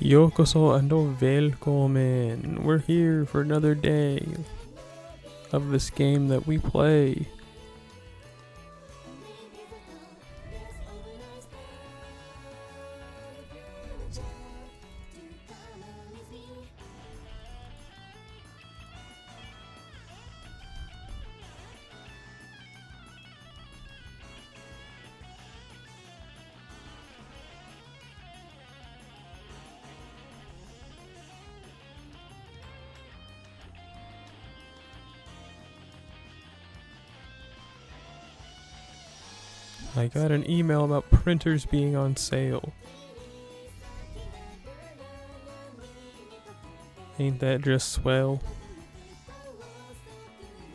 Yokoso and välkommen. We're here for another day of this game that we play. I got an email about printers being on sale. Ain't that just swell?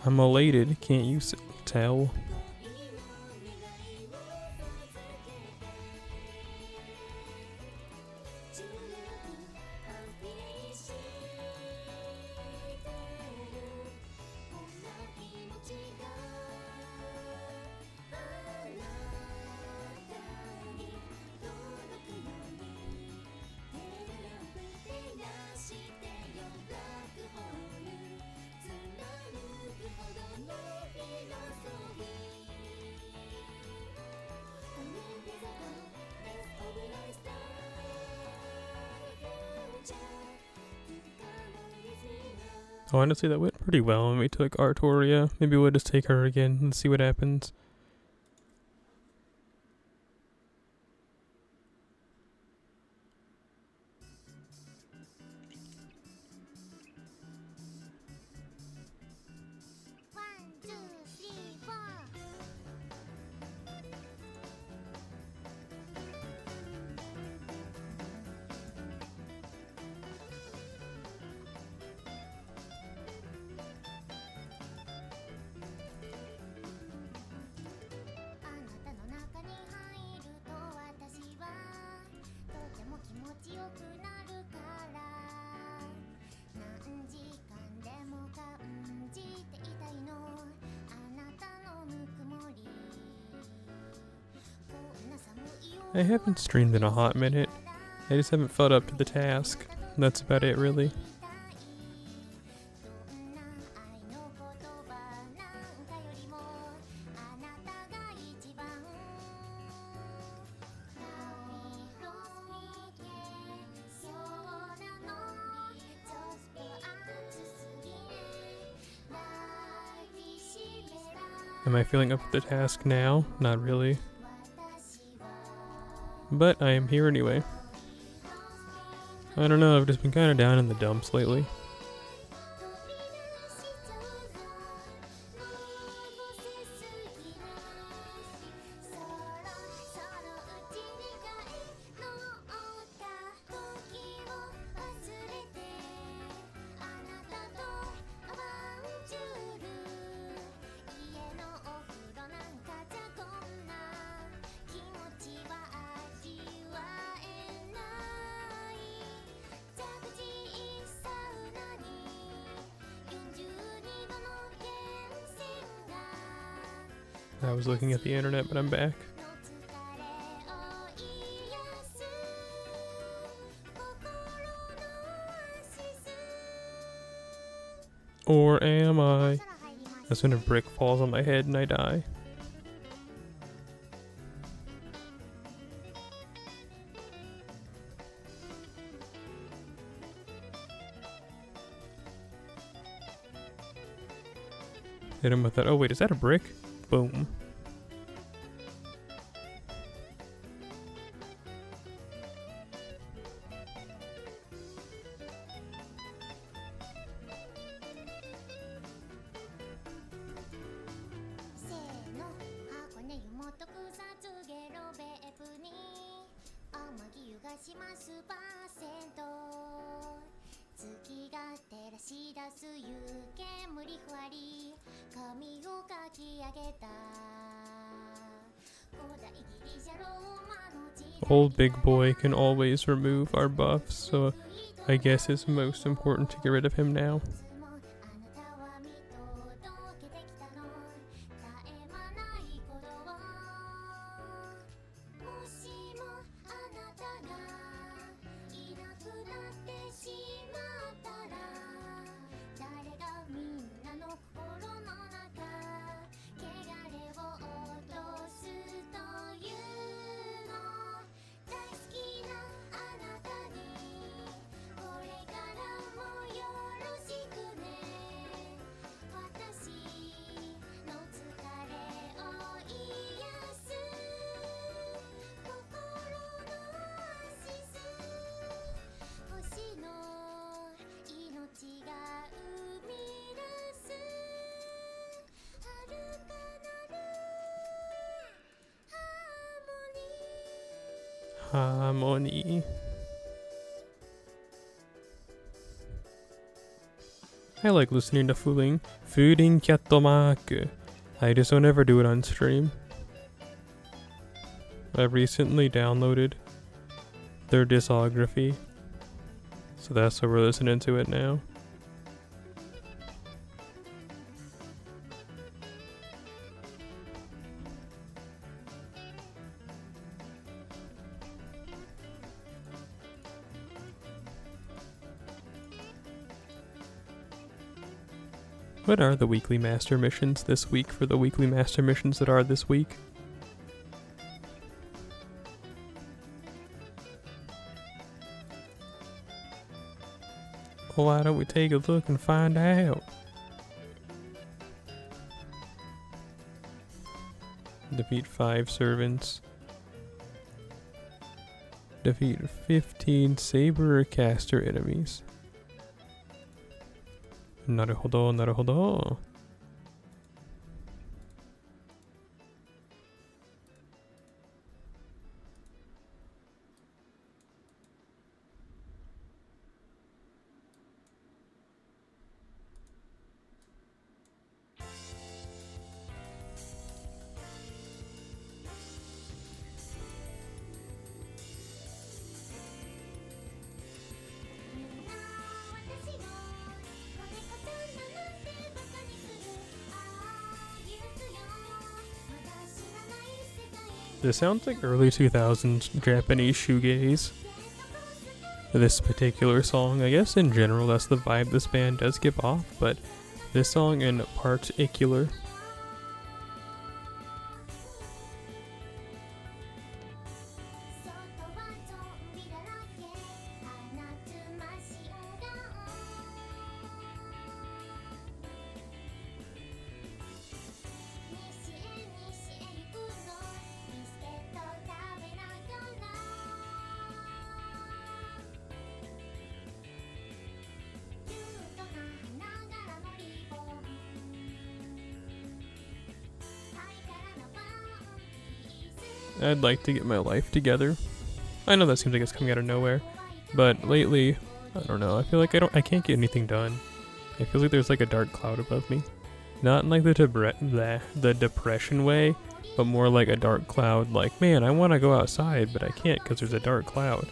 I'm elated, can't you tell? Honestly, that went pretty well when we took Artoria. Maybe we'll just take her again and see what happens. I haven't streamed in a hot minute. I just haven't felt up to the task. That's about it, really. Am I feeling up to the task now? Not really. But I am here anyway. I don't know, I've just been kind of down in the dumps lately. I was looking at the internet, but I'm back. Or am I? That's when a brick falls on my head and I die. Hit him with that. Oh wait, is that a brick? Boom. Old big boy can always remove our buffs, so I guess it's most important to get rid of him now. Harmony. I like listening to Fooding Kyatomaku. I just don't ever do it on stream. I recently downloaded their discography, so that's why we're listening to it now. What are the weekly master missions this week for the weekly master missions that are this week? Why don't we take a look and find out? Defeat 5 servants. Defeat 15 saber or caster enemies. Naruhodo, naruhodo. This sounds like early 2000s Japanese shoegaze. This particular song, I guess in general that's the vibe this band does give off, but this song in particular. I'd like to get my life together. I know that seems like it's coming out of nowhere, but lately, I don't know, I feel like I can't get anything done. It feels like there's like a dark cloud above me. Not in like the depression way, but more like a dark cloud, like, man, I want to go outside, but I can't because there's a dark cloud.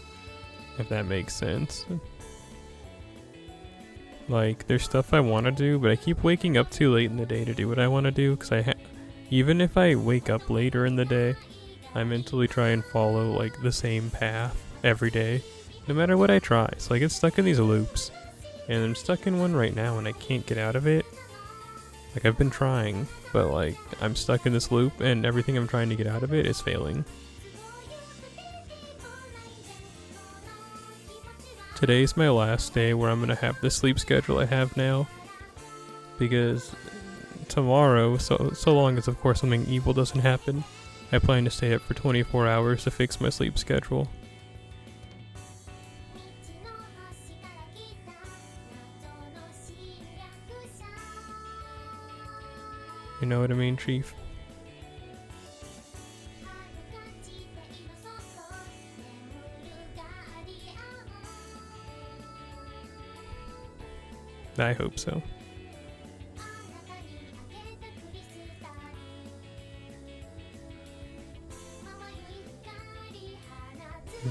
If that makes sense. Like, there's stuff I want to do, but I keep waking up too late in the day to do what I want to do, because even if I wake up later in the day, I mentally try and follow, like, the same path every day, no matter what I try. So I get stuck in these loops, and I'm stuck in one right now, and I can't get out of it. Like, I've been trying, but, like, I'm stuck in this loop, and everything I'm trying to get out of it is failing. Today's my last day where I'm going to have the sleep schedule I have now, because tomorrow, so long as of course something evil doesn't happen, I plan to stay up for 24 hours to fix my sleep schedule. You know what I mean, Chief? I hope so.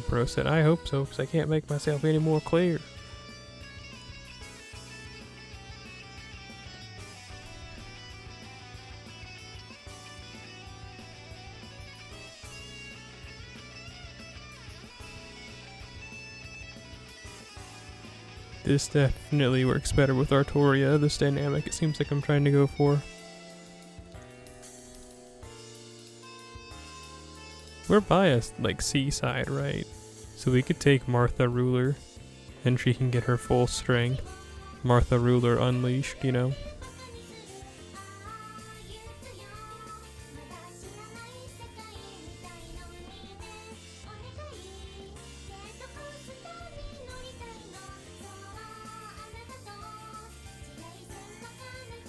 Bro said, I hope so, because I can't make myself any more clear. This definitely works better with Artoria, this dynamic it seems like I'm trying to go for. We're by a, like, seaside, right? So we could take Martha Ruler, and she can get her full strength. Martha Ruler unleashed, you know?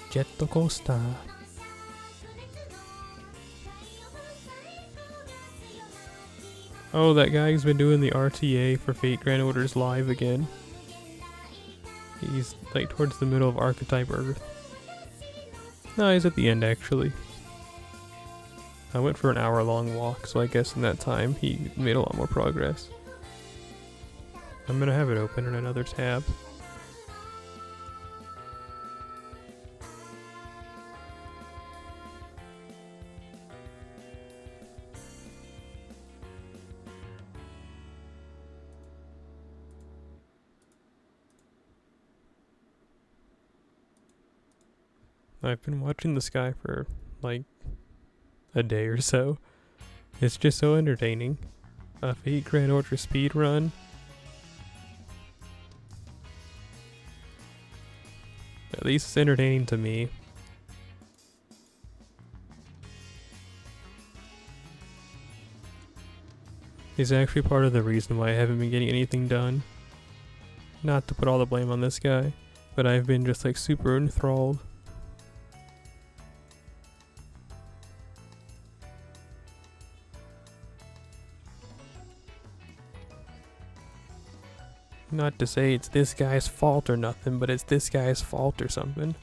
Jetto Costa. Oh, that guy who's been doing the RTA for Fate Grand Orders live again. He's like towards the middle of Archetype Earth. No, he's at the end actually. I went for an hour-long walk, so I guess in that time he made a lot more progress. I'm gonna have it open in another tab. I've been watching this guy for like a day or so. It's just so entertaining. A Fate Grand Order speed run. At least it's entertaining to me. He's actually part of the reason why I haven't been getting anything done. Not to put all the blame on this guy, but I've been just like super enthralled. Not to say it's this guy's fault or nothing, but it's this guy's fault or something.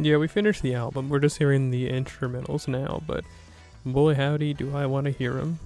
Yeah, we finished the album. We're just hearing the instrumentals now, but boy howdy do I want to hear them.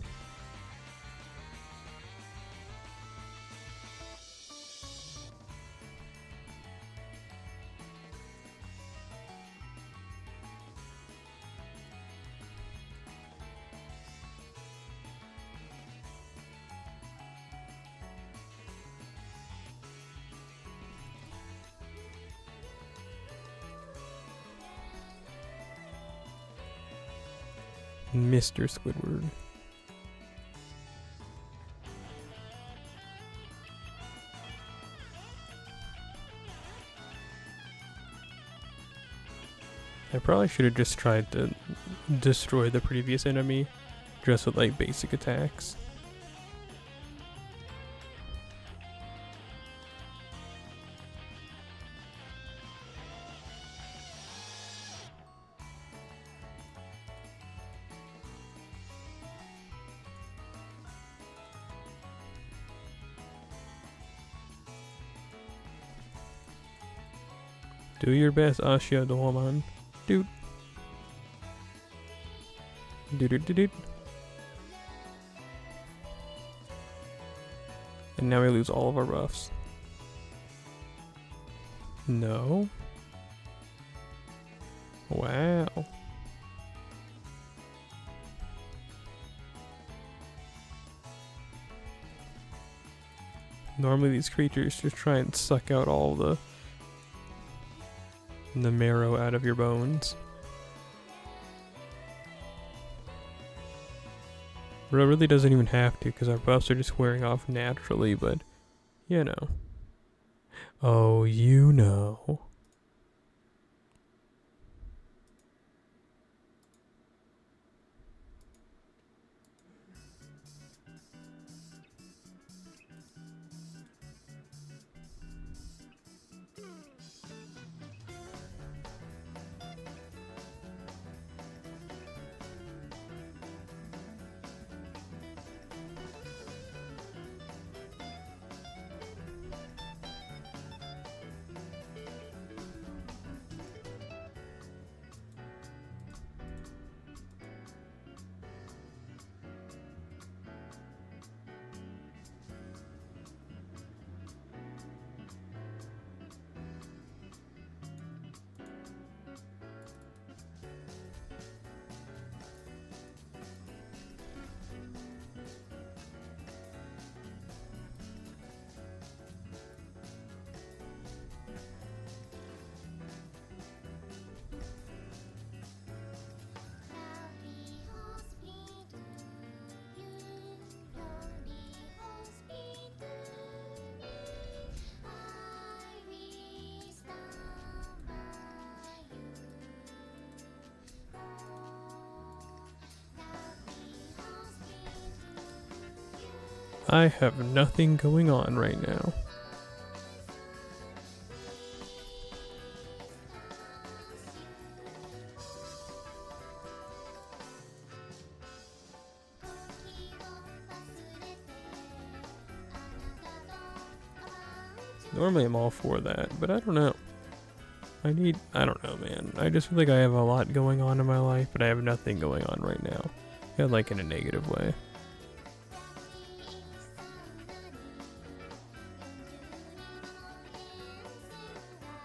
Mr. Squidward. I probably should have just tried to destroy the previous enemy just with like basic attacks. Do your best, Asha Doman. Dude. Dude. And now we lose all of our buffs. No. Wow. Normally these creatures just try and suck out all the marrow out of your bones. But it really doesn't even have to, because our buffs are just wearing off naturally, but you know. Oh, you know. I have nothing going on right now. Normally I'm all for that, but I don't know. I don't know, man. I just feel like I have a lot going on in my life, but I have nothing going on right now. Yeah, like in a negative way.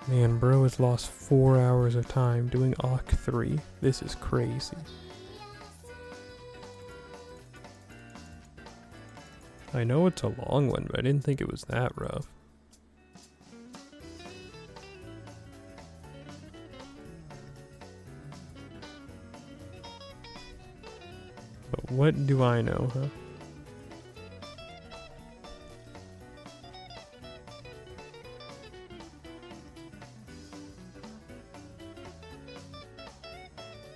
Man, bro has lost 4 hours of time doing Oc 3. This is crazy. I know it's a long one, but I didn't think it was that rough. But what do I know, huh?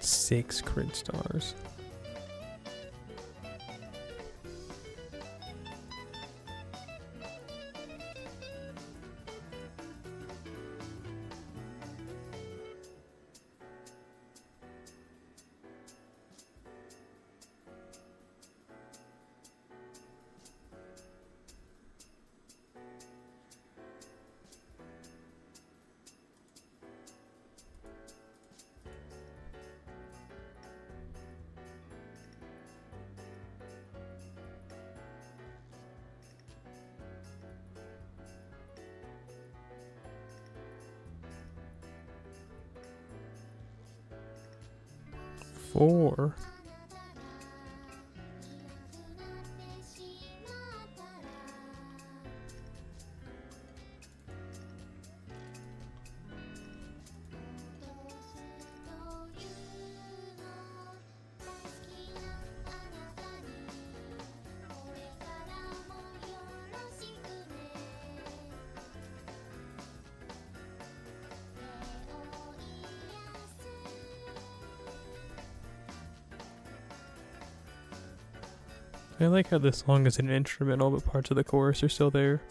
Six crit stars. 4. I like how this song is an instrumental, but parts of the chorus are still there.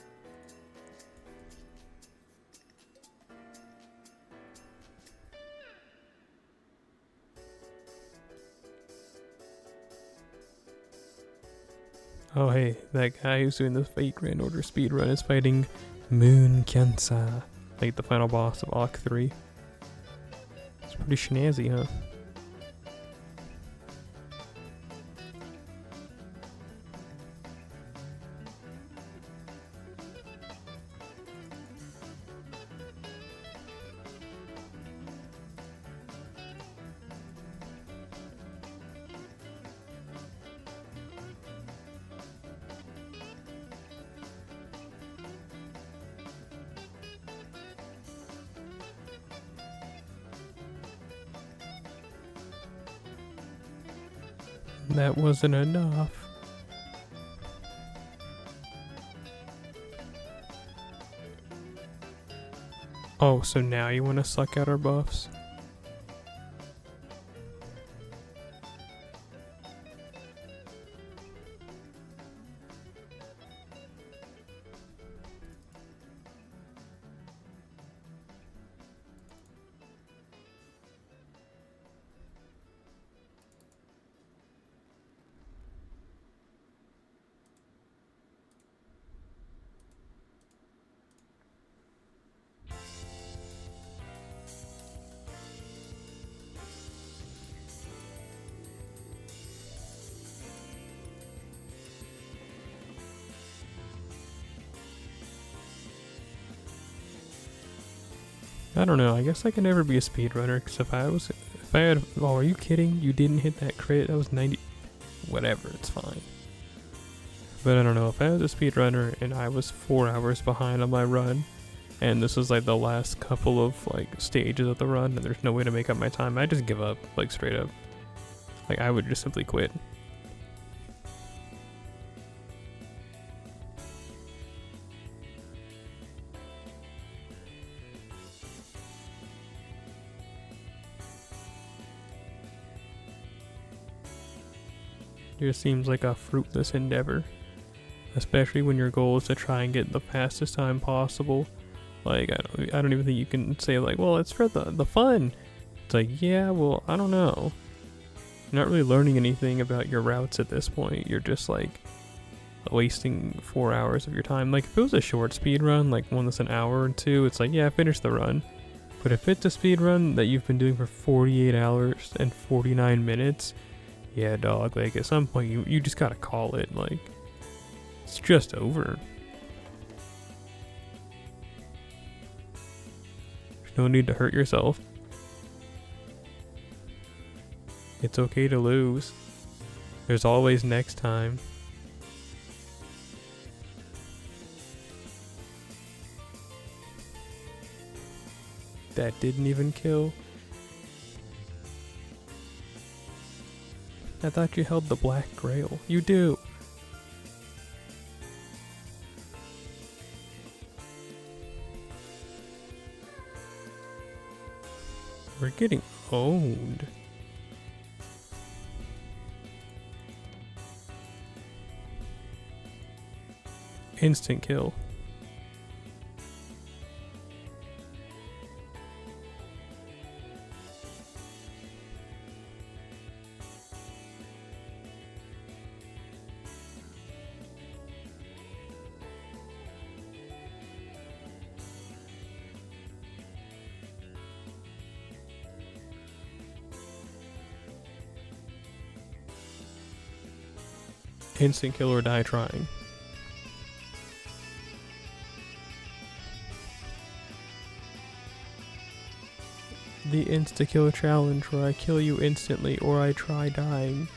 Oh hey, that guy who's doing the fake Grand Order speedrun is fighting Moon Kyansa, like the final boss of Arc 3. It's pretty snazzy, huh? That wasn't enough. Oh, so now you want to suck out our buffs? I don't know, I guess I could never be a speedrunner, because if I had, oh, are you kidding? You didn't hit that crit? That was 90, whatever, it's fine. But I don't know, if I was a speedrunner and I was 4 hours behind on my run, and this was like the last couple of like stages of the run, and there's no way to make up my time, I'd just give up, like straight up. Like I would just simply quit. It just seems like a fruitless endeavor, especially when your goal is to try and get the fastest time possible. Like I don't even think you can say like, well, it's for the fun. It's like, yeah, well, I don't know. You're not really learning anything about your routes at this point. You're just like wasting 4 hours of your time. Like if it was a short speed run, like one that's an hour or two, it's like, yeah, finish the run. But if it's a speed run that you've been doing for 48 hours and 49 minutes, yeah, dog, like at some point you just gotta call it, like, it's just over. There's no need to hurt yourself. It's okay to lose. There's always next time. That didn't even kill. I thought you held the Black Grail. You do. We're getting owned. Instant kill. Instant kill or die trying. The insta-kill challenge where I kill you instantly or I try dying.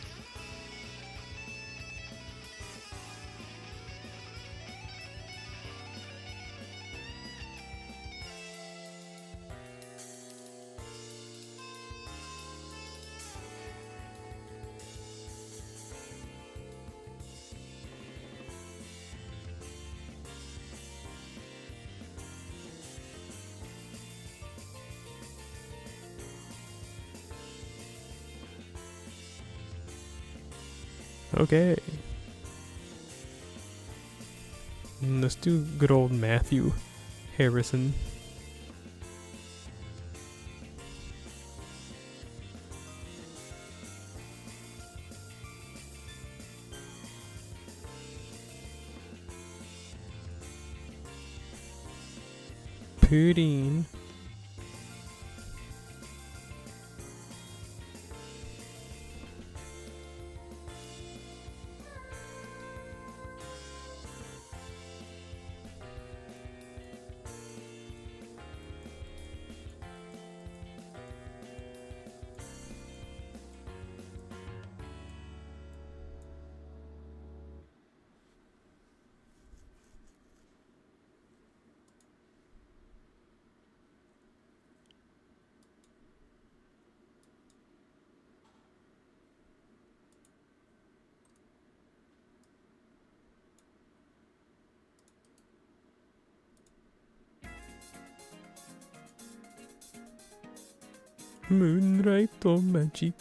Okay. Let's do good old Matthew Harrison. Pudding. Moonlight magic.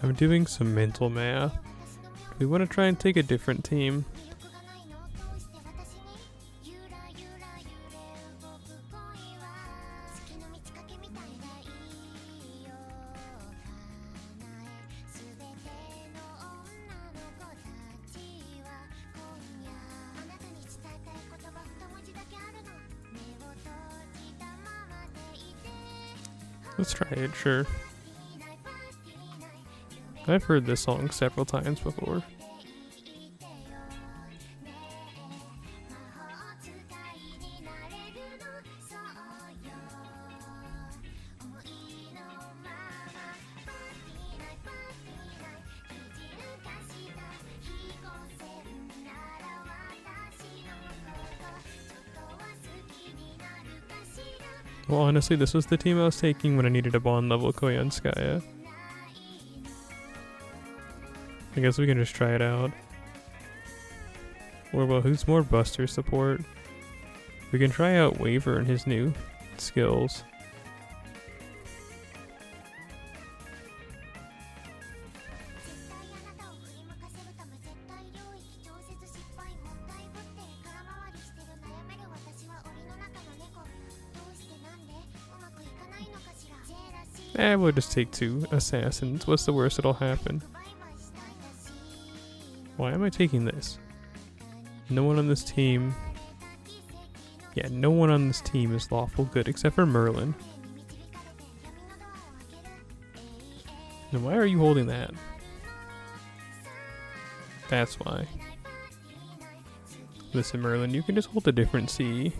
I'm doing some mental math. We want to try and take a different team. Let's try it, sure. I've heard this song several times before. Well, honestly, this was the team I was taking when I needed a bond level Koyanskaya. I guess we can just try it out. Or well, who's more Buster support? We can try out Waver and his new skills. We'll just take 2 assassins. What's the worst that'll happen? Why am I taking this? No one on this team... Yeah, no one on this team is lawful good except for Merlin. Then why are you holding that? That's why. Listen, Merlin, you can just hold a different C.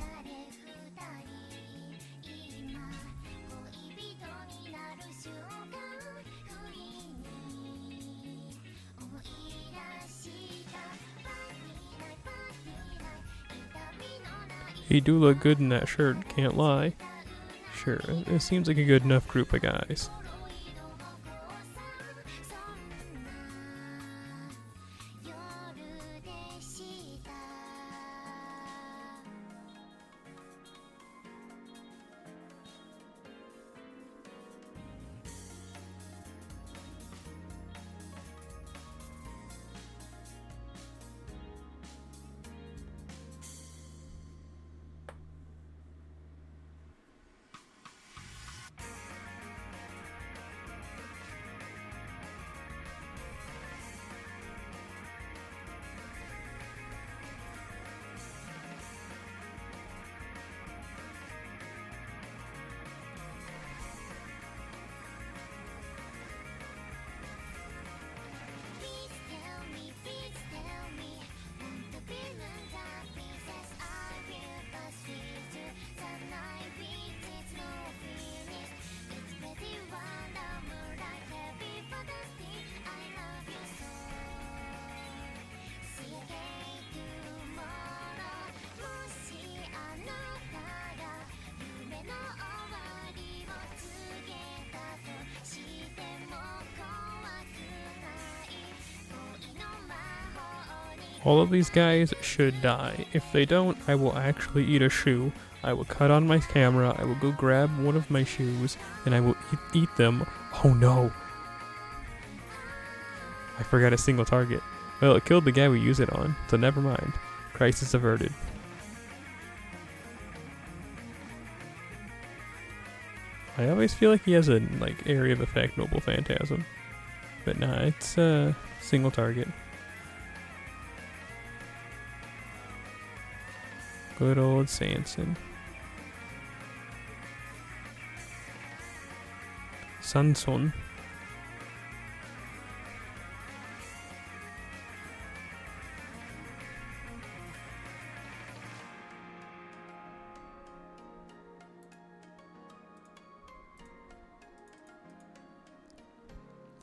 You do look good in that shirt, can't lie. Sure, it seems like a good enough group of guys. All of these guys should die. If they don't, I will actually eat a shoe. I will cut on my camera, I will go grab one of my shoes, and I will eat them. Oh no! I forgot a single target. Well, it killed the guy we use it on, so never mind. Crisis averted. I always feel like he has a area of effect Noble Phantasm. But nah, it's a single target. Good old Sanson. Sanson.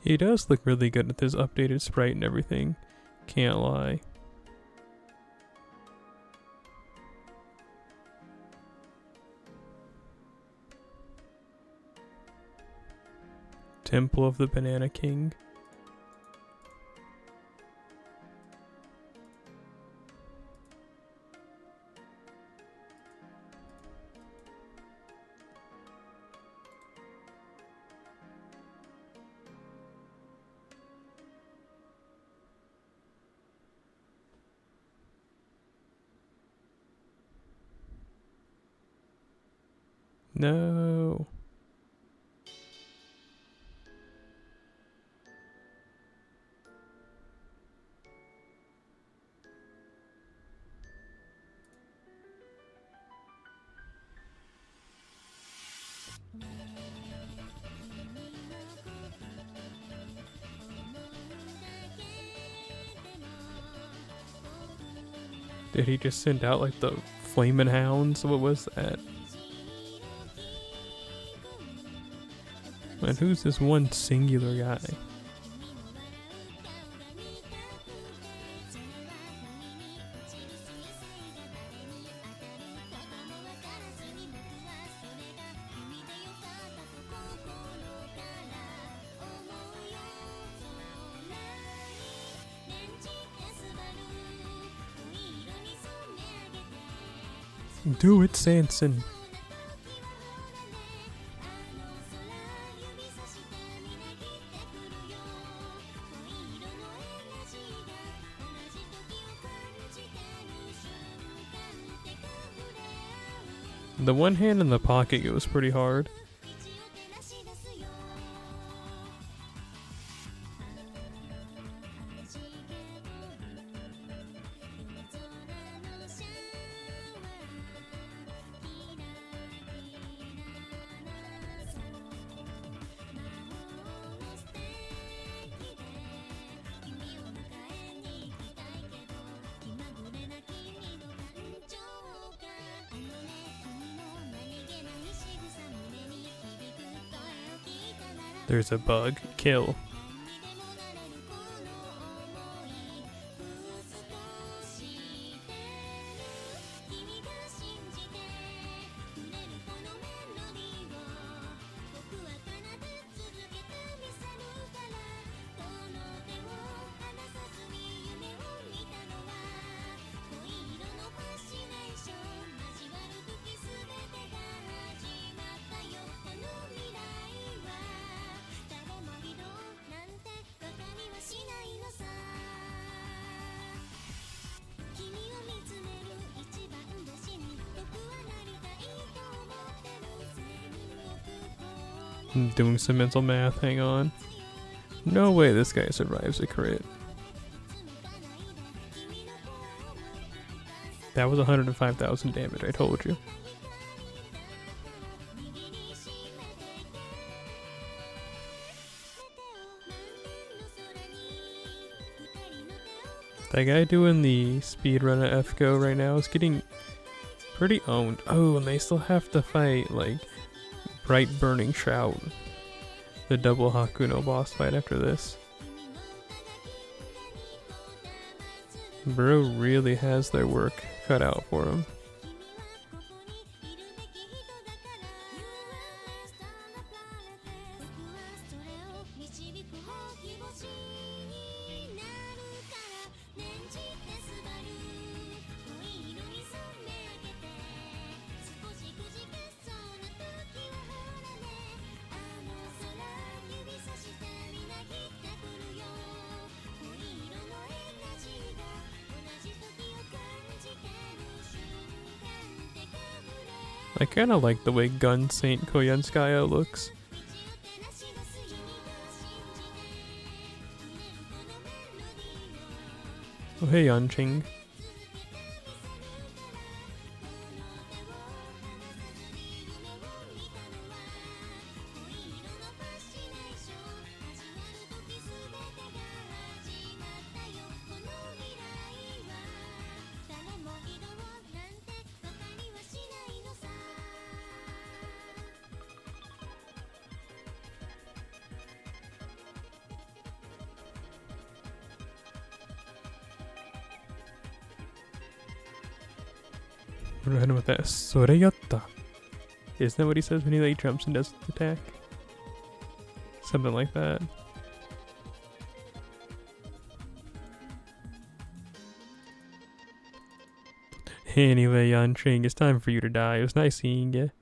He does look really good with his updated sprite and everything. Can't lie. Temple of the Banana King. No. Did he just send out like the flaming hounds? What was that? And who's this one singular guy? Do it, Sanson. The one hand in the pocket goes pretty hard. There's a bug. Kill. I'm doing some mental math, hang on. No way this guy survives a crit. That was 105,000 damage, I told you. That guy doing the speedrun at FGO right now is getting pretty owned. Oh, and they still have to fight, like, Bright Burning Shout. The double Hakuno boss fight after this. Bro really has their work cut out for him. I kinda like the way Gun Saint Koyanskaya looks. Oh hey Yanqing. What do I hit him with that? Soreyatta. Isn't that what he says when he like jumps and does the attack? Something like that. Anyway, Yanqing, it's time for you to die. It was nice seeing you.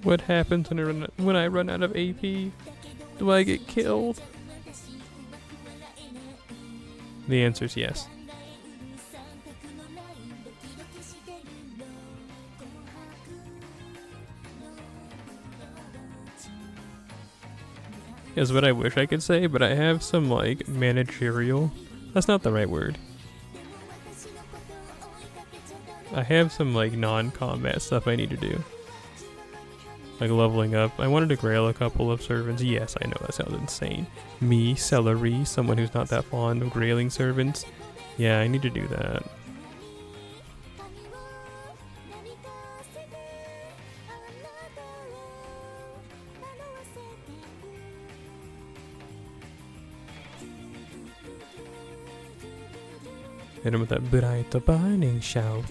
What happens when I run out of AP? Do I get killed? The answer is yes. Is what I wish I could say, but I have some like managerial. That's not the right word. I have some like non-combat stuff I need to do. Like leveling up. I wanted to grail a couple of servants. Yes, I know that sounds insane. Me, Selleri, someone who's not that fond of grailing servants. Yeah, I need to do that. Hit him with that bright burning shout.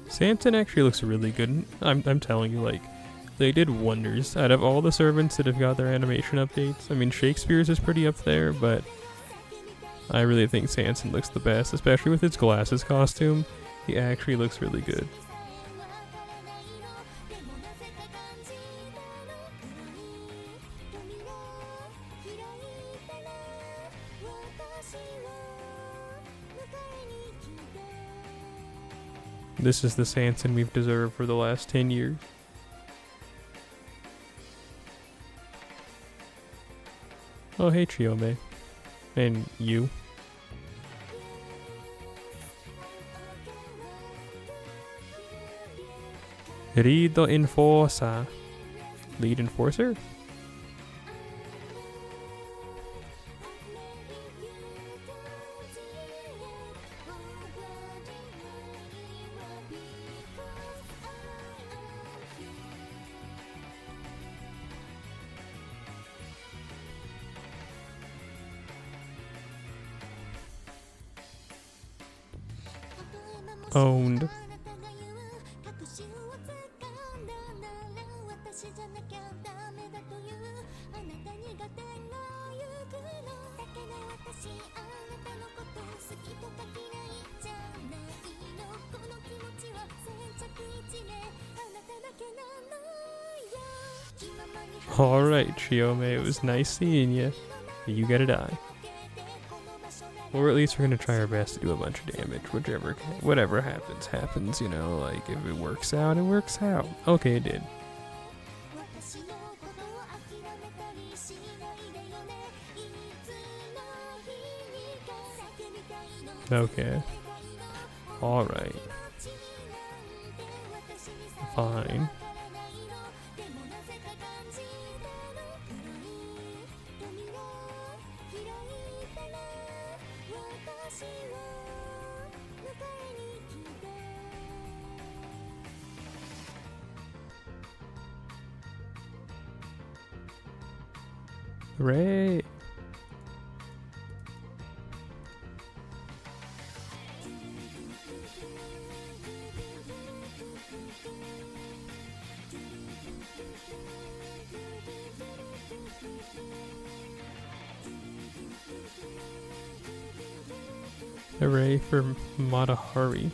Samson actually looks really good. I'm telling you, like, they did wonders. Out of all the servants that have got their animation updates, I mean, Shakespeare's is pretty up there, but I really think Samson looks the best, especially with his glasses costume. He actually looks really good. This is the Samson we've deserved for the last 10 years. Oh hey Chiome. And you. Rido Enforcer. Lead Enforcer? Owned. Alright, Chiome, it was nice seeing you. You gotta die. Or at least we're gonna try our best to do a bunch of damage. Whatever happens, happens, you know, like if it works out, it works out. Okay, it did. Okay. Alright. fine. Hooray! Hooray for Matahari.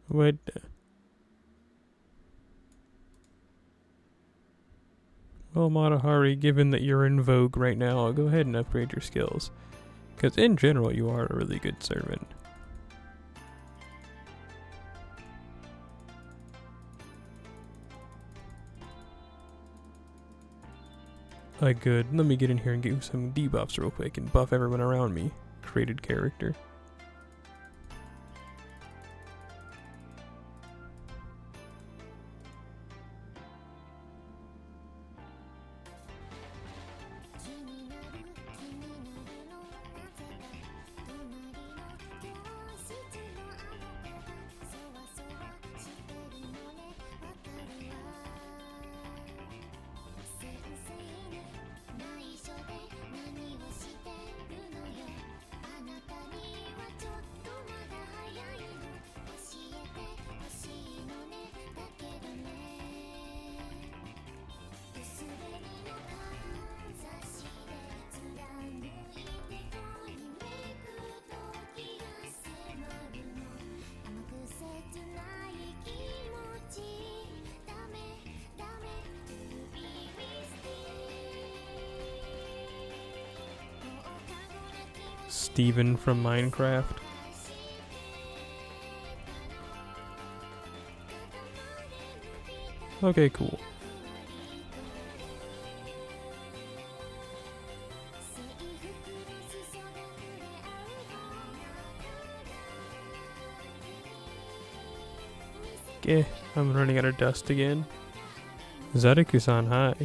What? Well, Matahari, given that you're in vogue right now, I'll go ahead and upgrade your skills. Because in general, you are a really good servant. Good. Let me get in here and give some debuffs real quick and buff everyone around me. Created character. Steven from Minecraft. Okay, cool. Okay, I'm running out of dust again. Zariku-san, hi.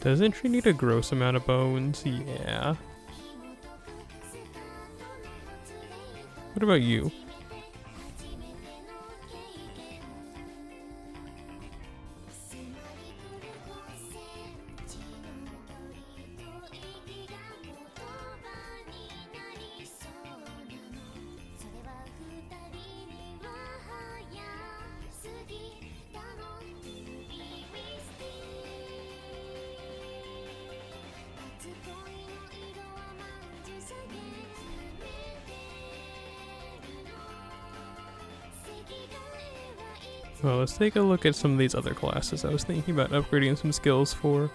Doesn't she need a gross amount of bones? Yeah. What about you? Well, let's take a look at some of these other classes I was thinking about upgrading some skills for.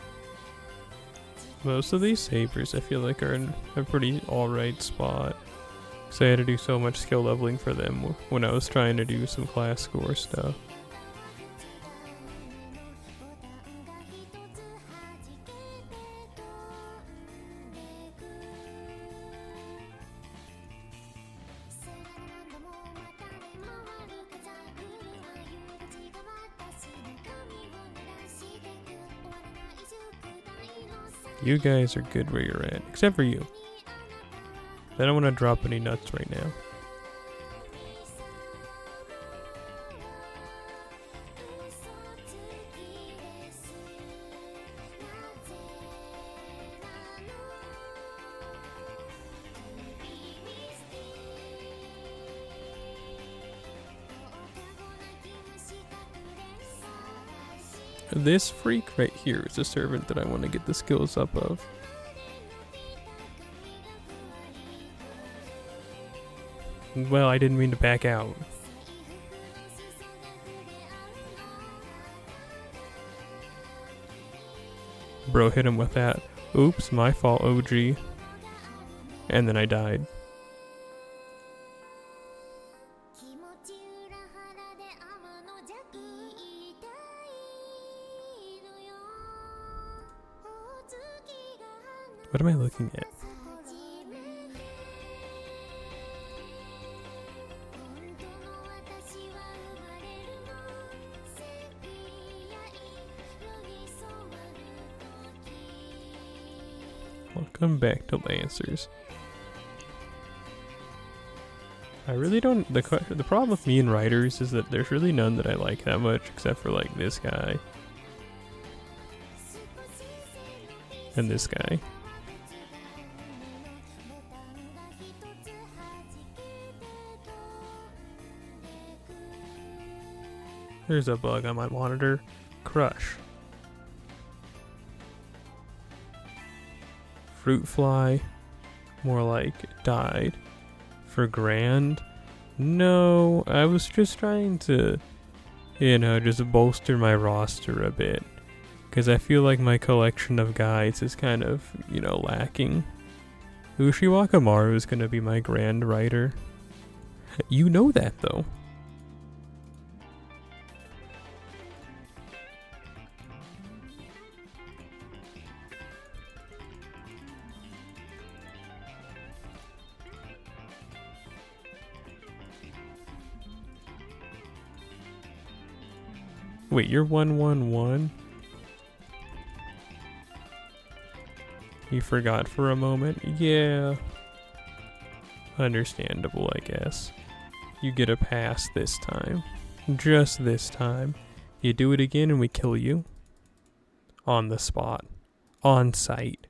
Most of these sabers I feel like are in a pretty alright spot. Because I had to do so much skill leveling for them when I was trying to do some class score stuff. You guys are good where you're at, except for you. I don't want to drop any nuts right now. This freak right here is a servant that I want to get the skills up of. Well, I didn't mean to back out. Bro hit him with that. Oops, my fault, OG. And then I died. What am I looking at? Welcome back to Lancers. I really don't. The problem with me and writers is that there's really none that I like that much, except for like this guy and this guy. There's a bug on my monitor. Crush. Fruit fly. More like died. For grand? No, I was just trying to, just bolster my roster a bit. Because I feel like my collection of guides is kind of, lacking. Ushiwakamaru is going to be my grand writer. You know that, though. Wait, you're 111? You forgot for a moment? Yeah. Understandable, I guess. You get a pass this time. Just this time. You do it again and we kill you. On the spot. On site.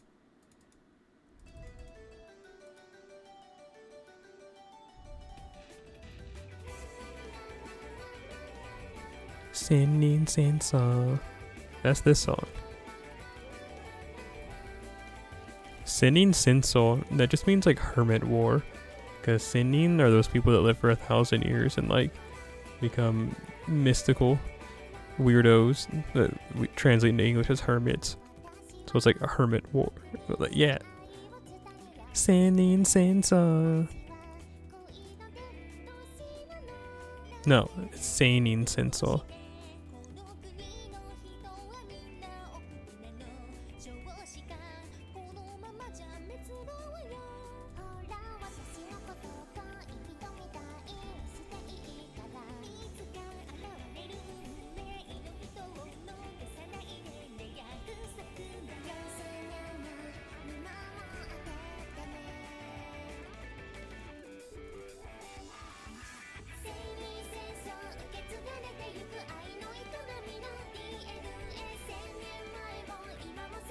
Sending Sensa. That's this song. Sending Senso, that just means like hermit war. Because Sending are those people that live for 1,000 years and like become mystical weirdos that we translate into English as hermits. So it's like a hermit war. Like, yeah. Sending Sensa. No, it's Seinin Senso.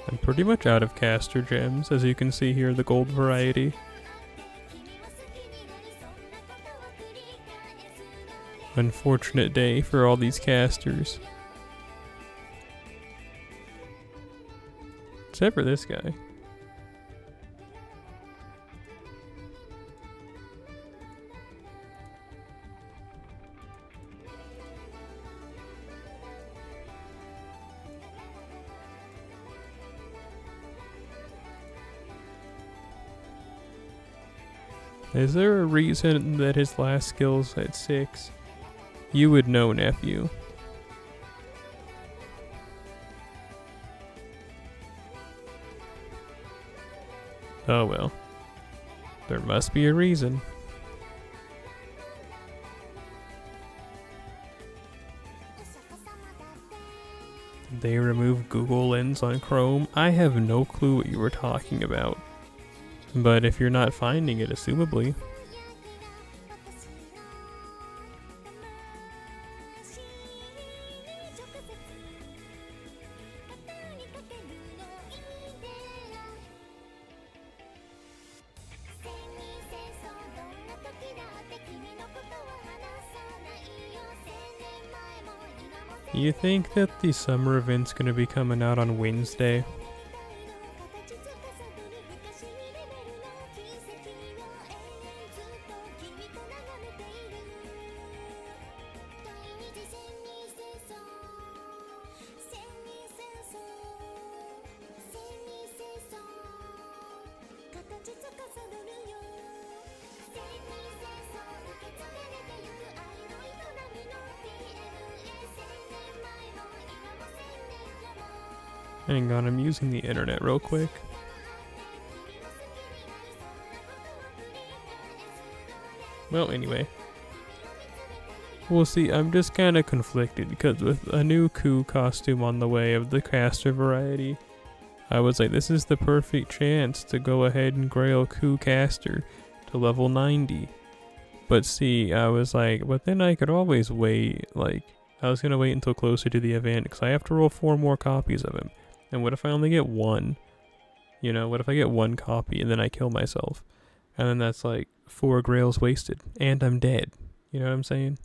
I'm pretty much out of caster gems, as you can see here, the gold variety. Unfortunate day for all these casters. Except for this guy. Is there a reason that his last skill's at 6? You would know, nephew. Oh well. There must be a reason. They remove Google Lens on Chrome? I have no clue what you were talking about. But if you're not finding it, assumably. You think that the summer event's gonna be coming out on Wednesday? Hang on, I'm using the internet real quick. Well, anyway. We'll see, I'm just kind of conflicted because with a new Coup costume on the way of the caster variety, I was like, this is the perfect chance to go ahead and grail Coup caster to level 90. But see, I was like, but then I could always wait, like, I was going to wait until closer to the event because I have to roll 4 more copies of him. And what if I only get 1? You know, what if I get 1 copy and then I kill myself? And then that's like 4 grails wasted and I'm dead. You know what I'm saying?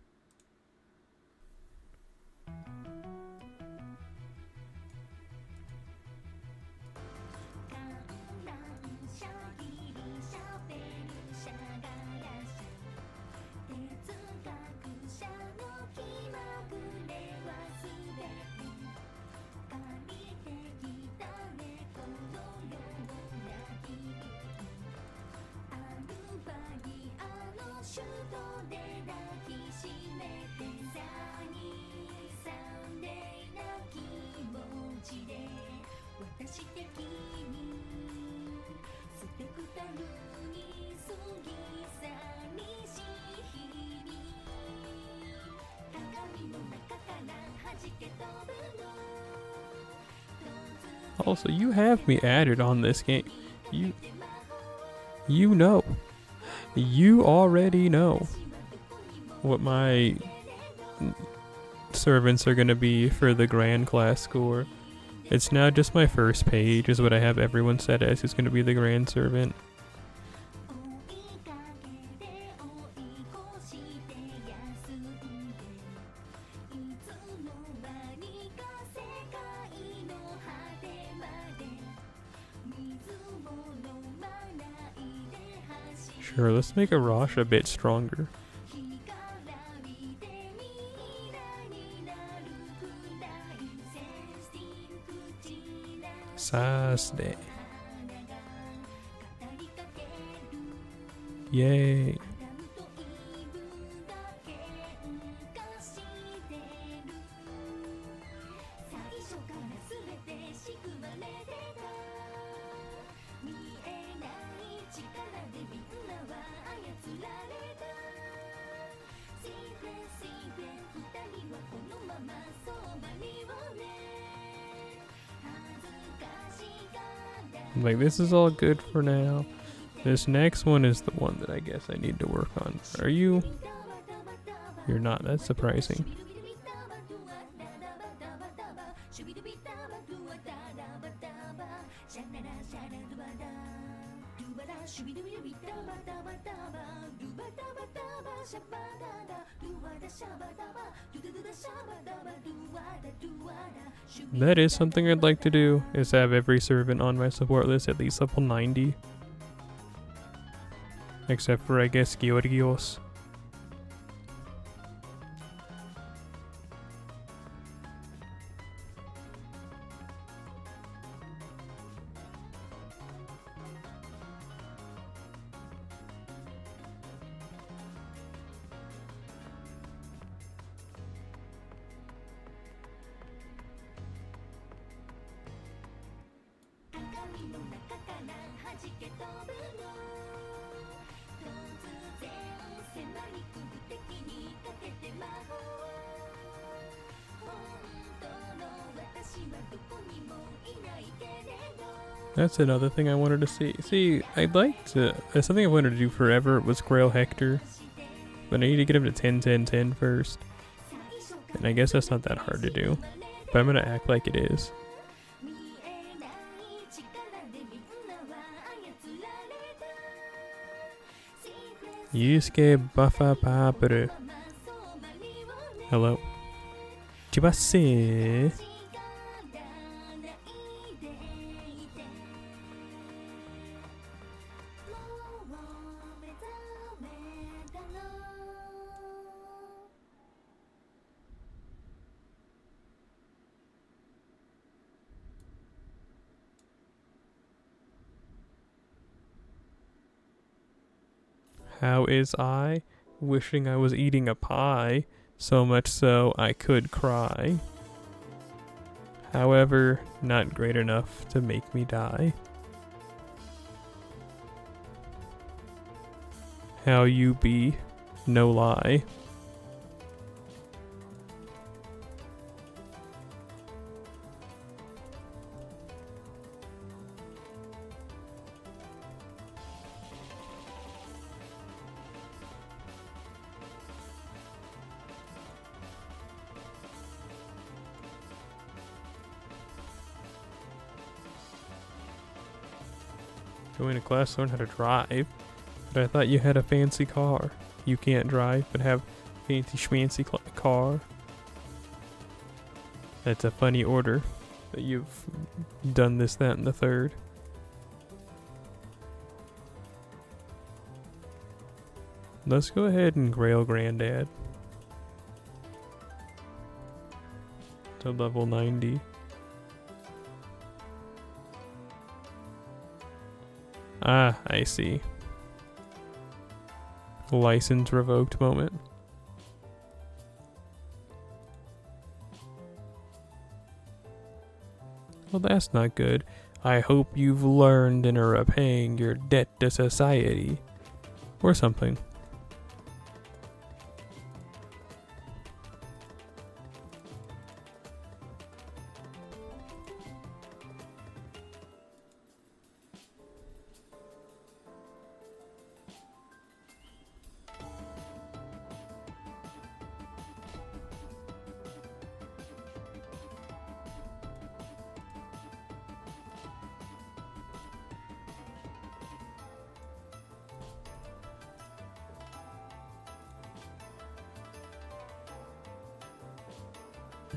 Also, you have me added on this game. You know. You already know what my servants are going to be for the grand class score. It's now just my first page is what I have everyone set as who's going to be the grand servant. Sure, let's make a Rosh a bit stronger. Sasde. Yay. Like, this is all good for now. This next one is the one that I guess I need to work on. Are you? You're not. That's surprising. That is something I'd like to do, is have every servant on my support list at least level 90. Except for, I guess, Georgios. That's another thing I wanted to see. See, I'd like to... That's something I wanted to do forever was Grail Hector. But I need to get him to 10-10-10 first. And I guess that's not that hard to do. But I'm gonna act like it is. Yusuke Buffa Papuru. Hello. Chibase. How is I? Wishing I was eating a pie, so much so I could cry. However, not great enough to make me die. How you be, no lie. Going to class to learn how to drive. But I thought you had a fancy car. You can't drive, but have fancy schmancy car. That's a funny order. That you've done this, that, and the third. Let's go ahead and grail Granddad to level 90. Ah, I see. License revoked moment. Well, that's not good. I hope you've learned and are repaying your debt to society. Or something.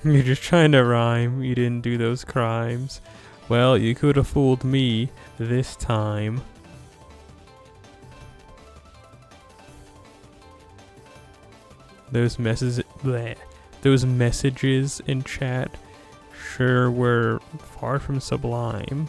You're just trying to rhyme. You didn't do those crimes. Well, you could have fooled me this time. Those those messages in chat sure were far from sublime.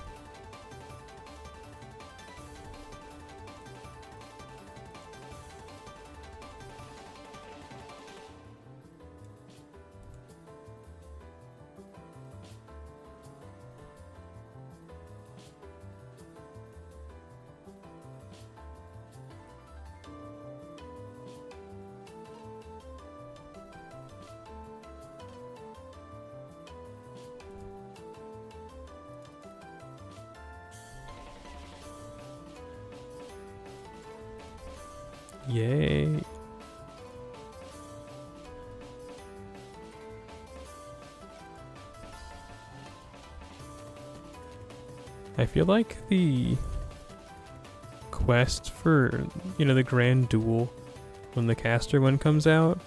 Yay. I feel like the quest for, the Grand Duel, when the caster one comes out,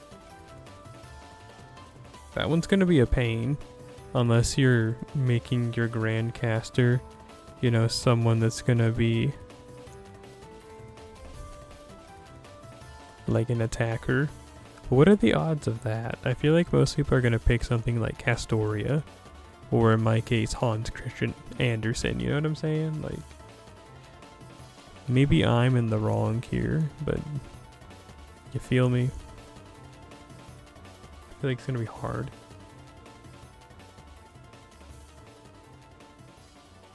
that one's gonna be a pain. Unless you're making your Grand Caster, someone that's gonna be like an attacker. But what are the odds of that? I feel like most people are gonna pick something like Castoria, or in my case, Hans Christian Andersen. You know what I'm saying? Like, maybe I'm in the wrong here, but you feel me? I feel like it's gonna be hard.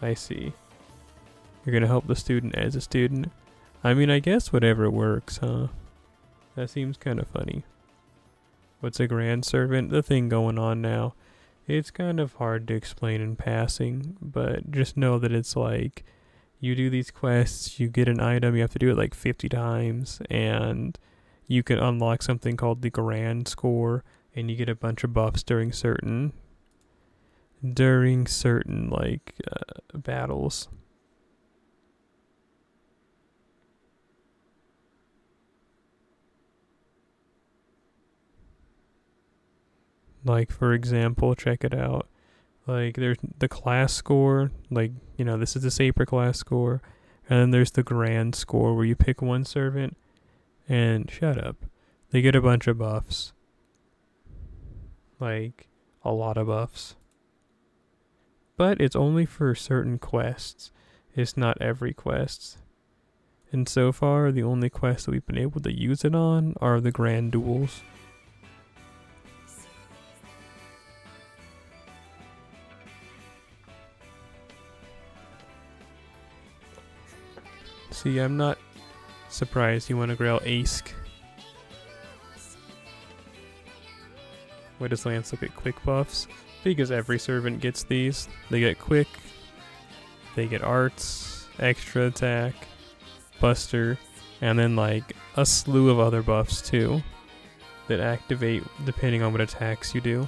I see. You're gonna help the student as a student. I mean, I guess whatever works, huh? That seems kind of funny. What's a Grand Servant? The thing going on now. It's kind of hard to explain in passing, but just know that it's like, you do these quests, you get an item, you have to do it like 50 times, and you can unlock something called the Grand Score, and you get a bunch of buffs during certain battles. Like, for example, check it out. Like, there's the class score, this is the Saper class score, and then there's the Grand Score where you pick one servant, and shut up. They get a bunch of buffs. Like, a lot of buffs. But it's only for certain quests. It's not every quest. And so far, the only quests that we've been able to use it on are the Grand Duels. See, I'm not surprised you want to grail Ask. Why does Lance look at quick buffs? Because every servant gets these. They get quick, they get arts, extra attack, buster, and then like a slew of other buffs too that activate depending on what attacks you do.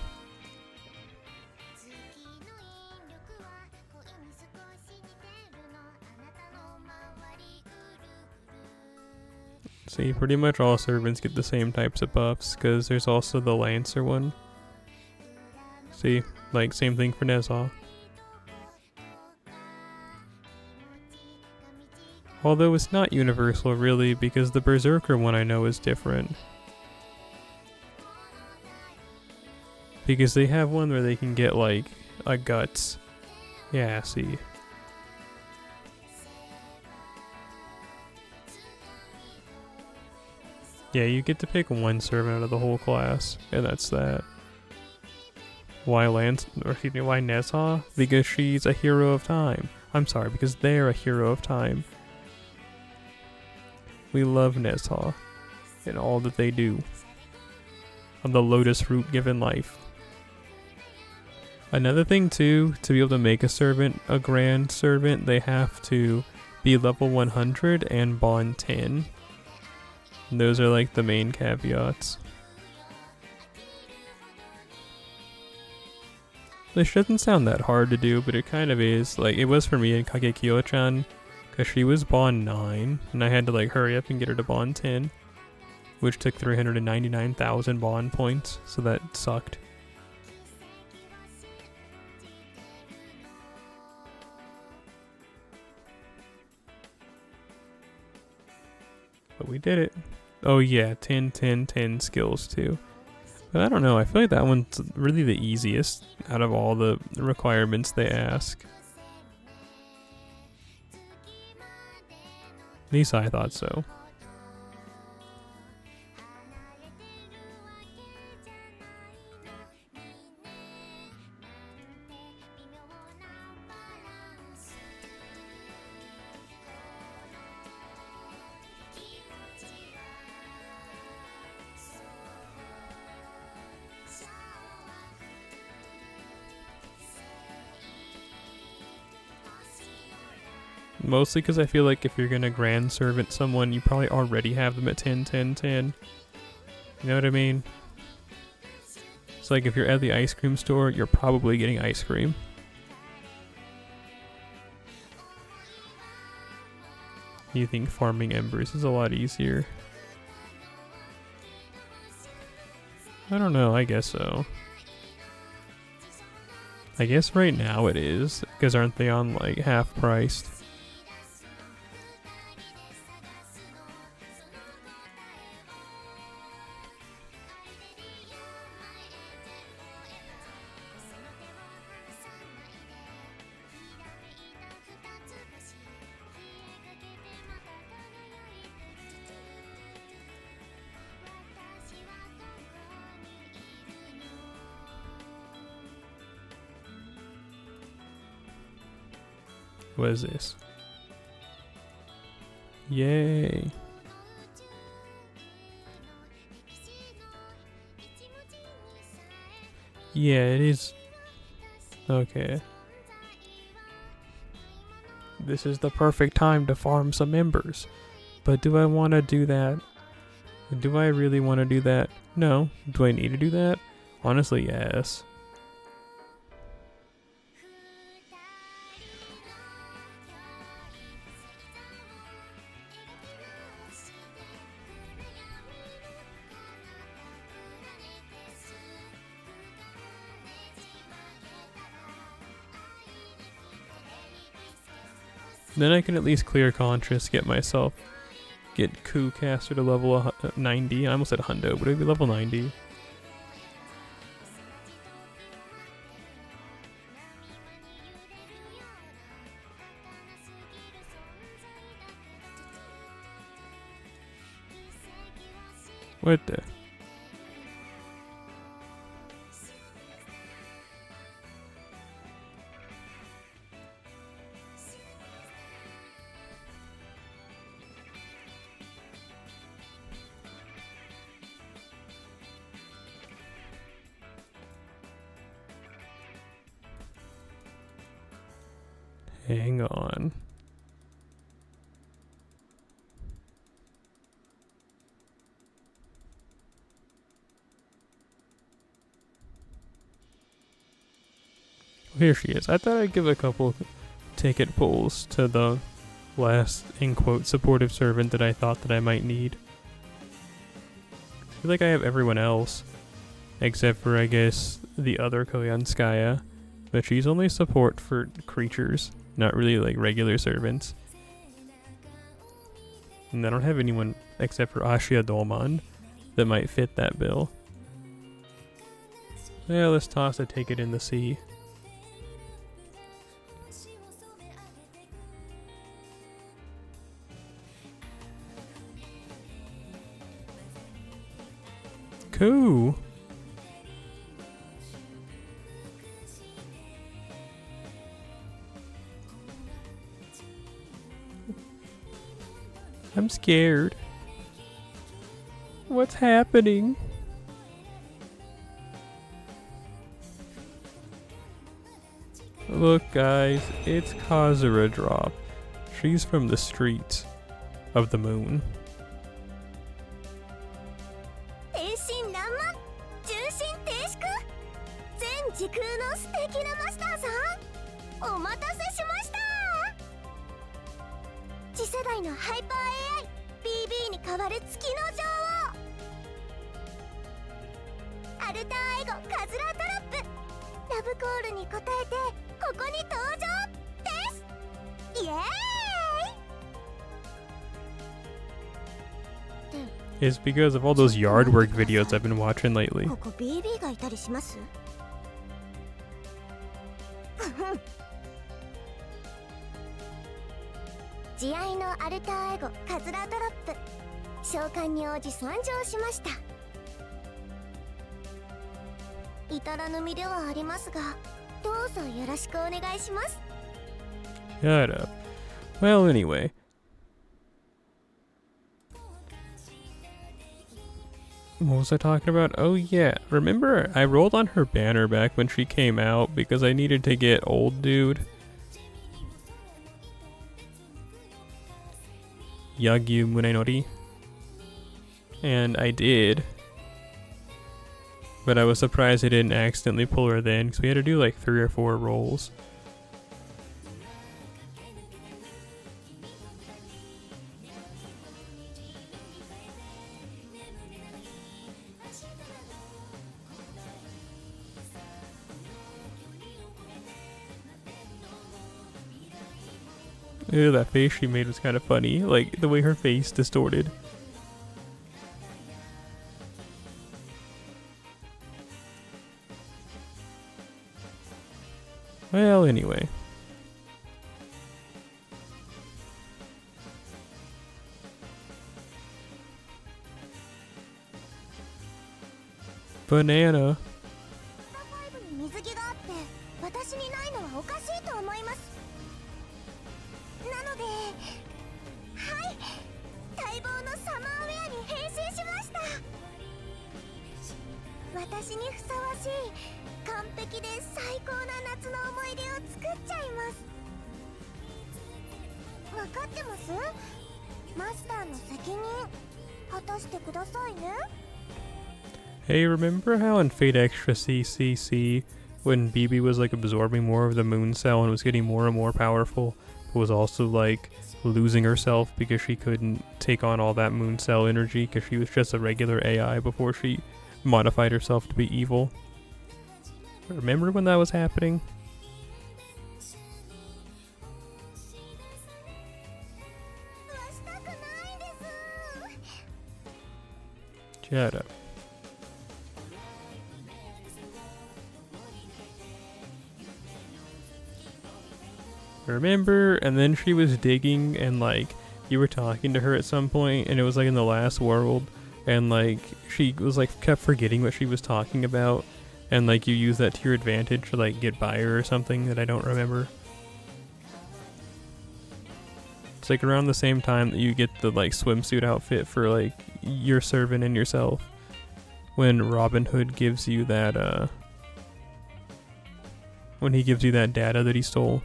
See, pretty much all servants get the same types of buffs, because there's also the Lancer one. See, like same thing for Nezha. Although it's not universal really, because the Berserker one I know is different. Because they have one where they can get like a guts. Yeah, see. Yeah, you get to pick one servant out of the whole class, and that's that. Why why Nezha? Because she's a hero of time. I'm sorry, because they're a hero of time. We love Nezha and all that they do. On the lotus fruit given life. Another thing too, to be able to make a servant a grand servant, they have to be level 100 and bond 10. And those are like the main caveats. This doesn't sound that hard to do, but it kind of is. Like, it was for me in Kagekyo-chan, because she was bond 9, and I had to like hurry up and get her to bond 10, which took 399,000 bond points, so that sucked. But we did it. Oh yeah, 10, 10, 10 skills too. But I don't know, I feel like that one's really the easiest out of all the requirements they ask. At least I thought so. Mostly because I feel like if you're gonna grand servant someone, you probably already have them at 10, 10, 10. You know what I mean? It's like if you're at the ice cream store, you're probably getting ice cream. You think farming embers is a lot easier? I don't know, I guess so. I guess right now it is, because aren't they on like half priced? What is this? Yay. Yeah, it is. Okay. This is the perfect time to farm some embers. But do I want to do that? Do I really want to do that? No. Do I need to do that? Honestly, yes. Then I can at least clear conscious, get Coup caster to level 90. I almost said hundo, but it'd be level 90. What the? Hang on. Here she is. I thought I'd give a couple ticket pulls to the last, in quote, supportive servant that I thought that I might need. I feel like I have everyone else, except for, I guess, the other Koyanskaya, but she's only support for creatures, not really like regular servants. And I don't have anyone except for Ashia Dolman that might fit that bill. Yeah, let's toss a ticket in the sea. Cool. I'm scared. What's happening? Look, guys, it's Kazura Drop. She's from the streets of the moon. It's because of all those yard work videos I've been watching lately. Shut up. Well, anyway. What was I talking about? Oh yeah, remember I rolled on her banner back when she came out because I needed to get old dude. Yagyu Munenori. And I did. But I was surprised I didn't accidentally pull her then because we had to do like 3 or 4 rolls. Ew, that face she made was kind of funny, like the way her face distorted. Well, anyway. Banana. Hey, remember how in Fate Extra CCC, when BB was like absorbing more of the moon cell and was getting more and more powerful, but was also like losing herself because she couldn't take on all that moon cell energy because she was just a regular AI before she modified herself to be evil? Remember when that was happening? Shut up. Remember? And then she was digging and like you were talking to her at some point and it was like in the last world and like she was like kept forgetting what she was talking about and like you used that to your advantage to like get by her or something that I don't remember. It's like around the same time that you get the like swimsuit outfit for like your servant and yourself when Robin Hood gives you that when he gives you that data that he stole.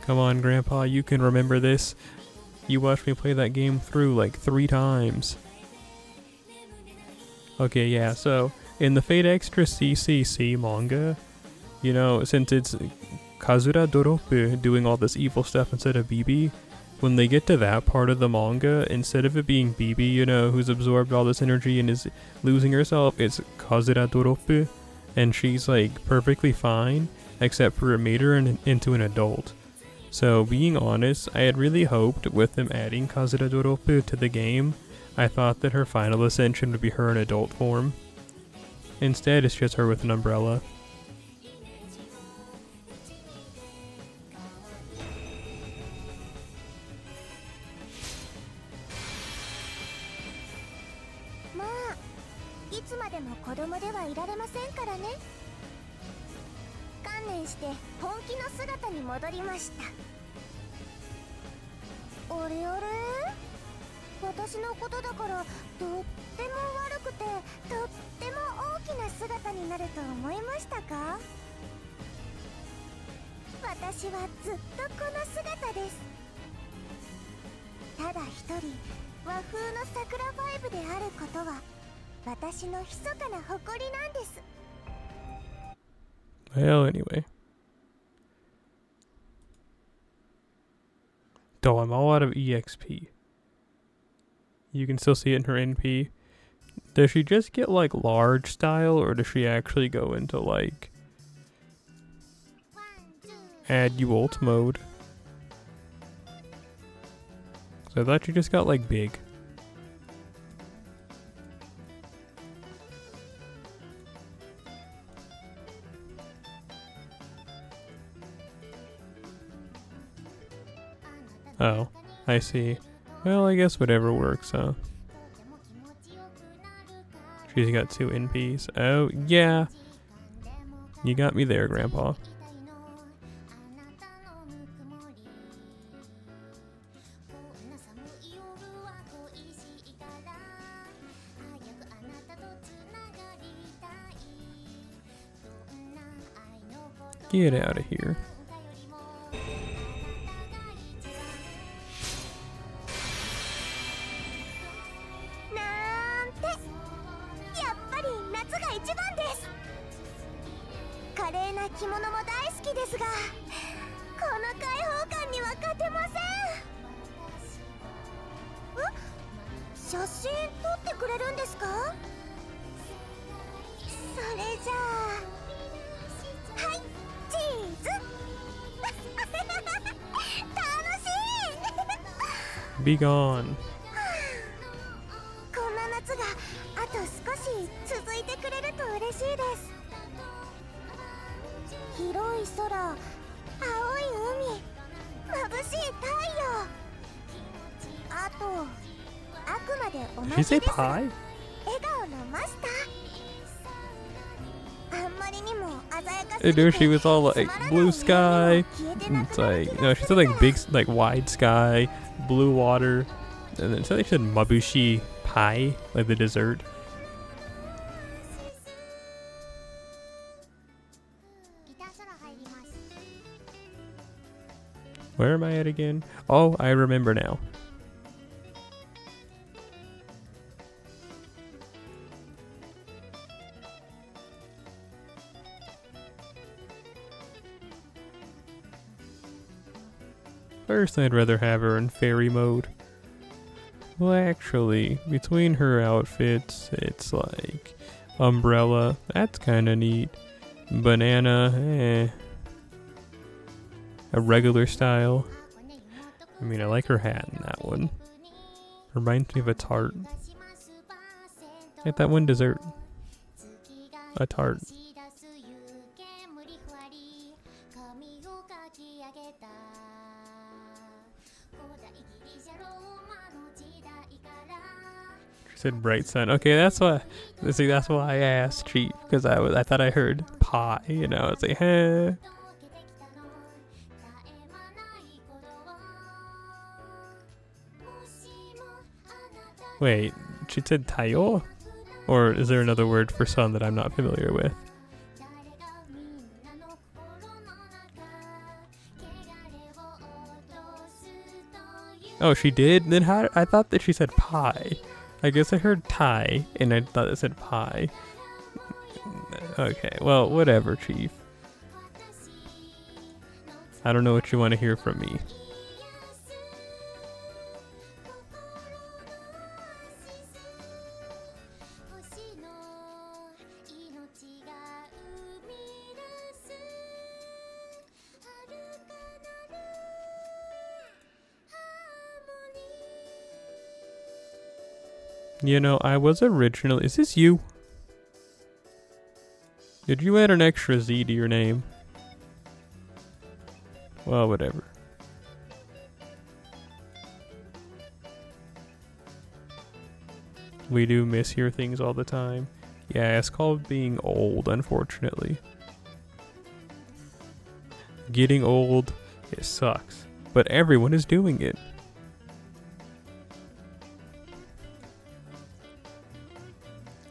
Come on, Grandpa, you can remember this. You watched me play that game through like 3 times. Okay, yeah, so in the Fate Extra CCC manga, you know, since it's Kazura Doropu doing all this evil stuff instead of Bibi, when they get to that part of the manga, instead of it being Bibi, you know, who's absorbed all this energy and is losing herself, it's Kazura Doropu, and she's like perfectly fine, except for it made her into an adult. So being honest, I had really hoped with them adding Kazura Doropu to the game, I thought that her final ascension would be her in adult form. Instead, it's just her with an umbrella. Well, anyway. Though I'm all out of EXP. You can still see it in her NP. Does she just get like large style, or does she actually go into like add you ult mode? So I thought you just got like big. Oh, I see. Well, I guess whatever works, huh? She's got 2 NPs. Oh, yeah. You got me there, Grandpa. Get out of here. Be gone. Did she say pie? I knew she was all like blue sky. It's like, no, she said like big, like wide sky, blue water, and then she said mabushi pie, like the dessert. Where am I at again? Oh, I remember now. First, I'd rather have her in fairy mode. Well, actually, between her outfits, it's like umbrella, that's kind of neat. Banana, a regular style. I mean, I like her hat in that one. Reminds me of a tart. Get that one dessert. A tart. She said bright sun. Okay, that's why. See, that's why I asked cheap, because I thought I heard pie. You know, it's like, huh. Wait, she said tayo? Or is there another word for sun that I'm not familiar with? Oh, she did? Then how? I thought that she said pie. I guess I heard tie, and I thought it said pie. Okay, well, whatever, Chief. I don't know what you want to hear from me. You know, I was originally... Is this you? Did you add an extra Z to your name? Well, whatever. We do miss your things all the time. Yeah, it's called being old, unfortunately. Getting old, it sucks. But everyone is doing it.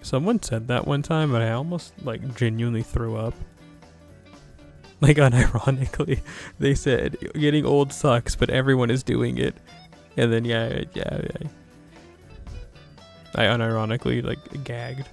Someone said that one time, and I almost, like, genuinely threw up. Like, unironically, they said, getting old sucks, but everyone is doing it. And then, yeah. I unironically, like, gagged.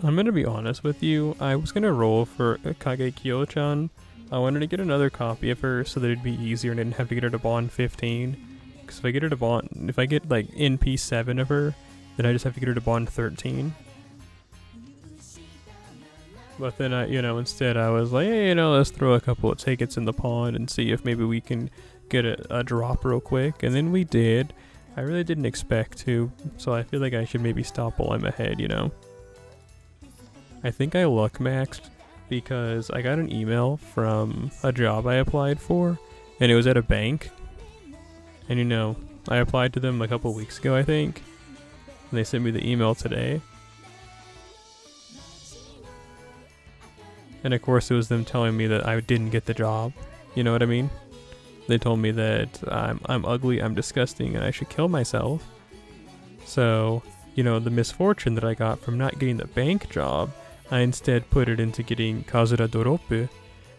I'm gonna be honest with you, I was gonna roll for Kage Kyo-chan. I wanted to get another copy of her so that it'd be easier and I didn't have to get her to Bond 15. Because if I get her to Bond, if I get like NP 7 of her, then I just have to get her to Bond 13. But then instead I was like, hey, let's throw a couple of tickets in the pond and see if maybe we can get a drop real quick. And then we did. I really didn't expect to, so I feel like I should maybe stop while I'm ahead, I think I luck maxed because I got an email from a job I applied for, and it was at a bank. And I applied to them a couple weeks ago, I think, and they sent me the email today. And of course it was them telling me that I didn't get the job. You know what I mean? They told me that I'm ugly, I'm disgusting, and I should kill myself. So, the misfortune that I got from not getting the bank job, I instead put it into getting Kazura Doropu.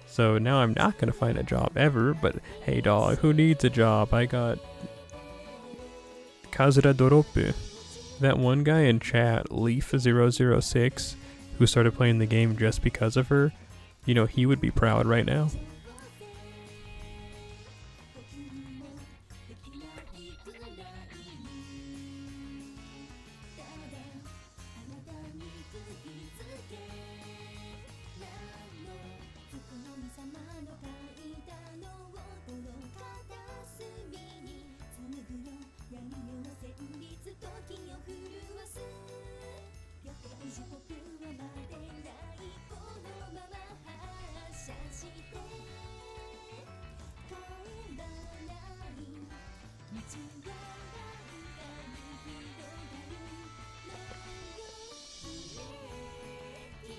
So now I'm not going to find a job ever, but hey dog, who needs a job? I got Kazura Doropu. That one guy in chat, Leaf006, who started playing the game just because of her, he would be proud right now.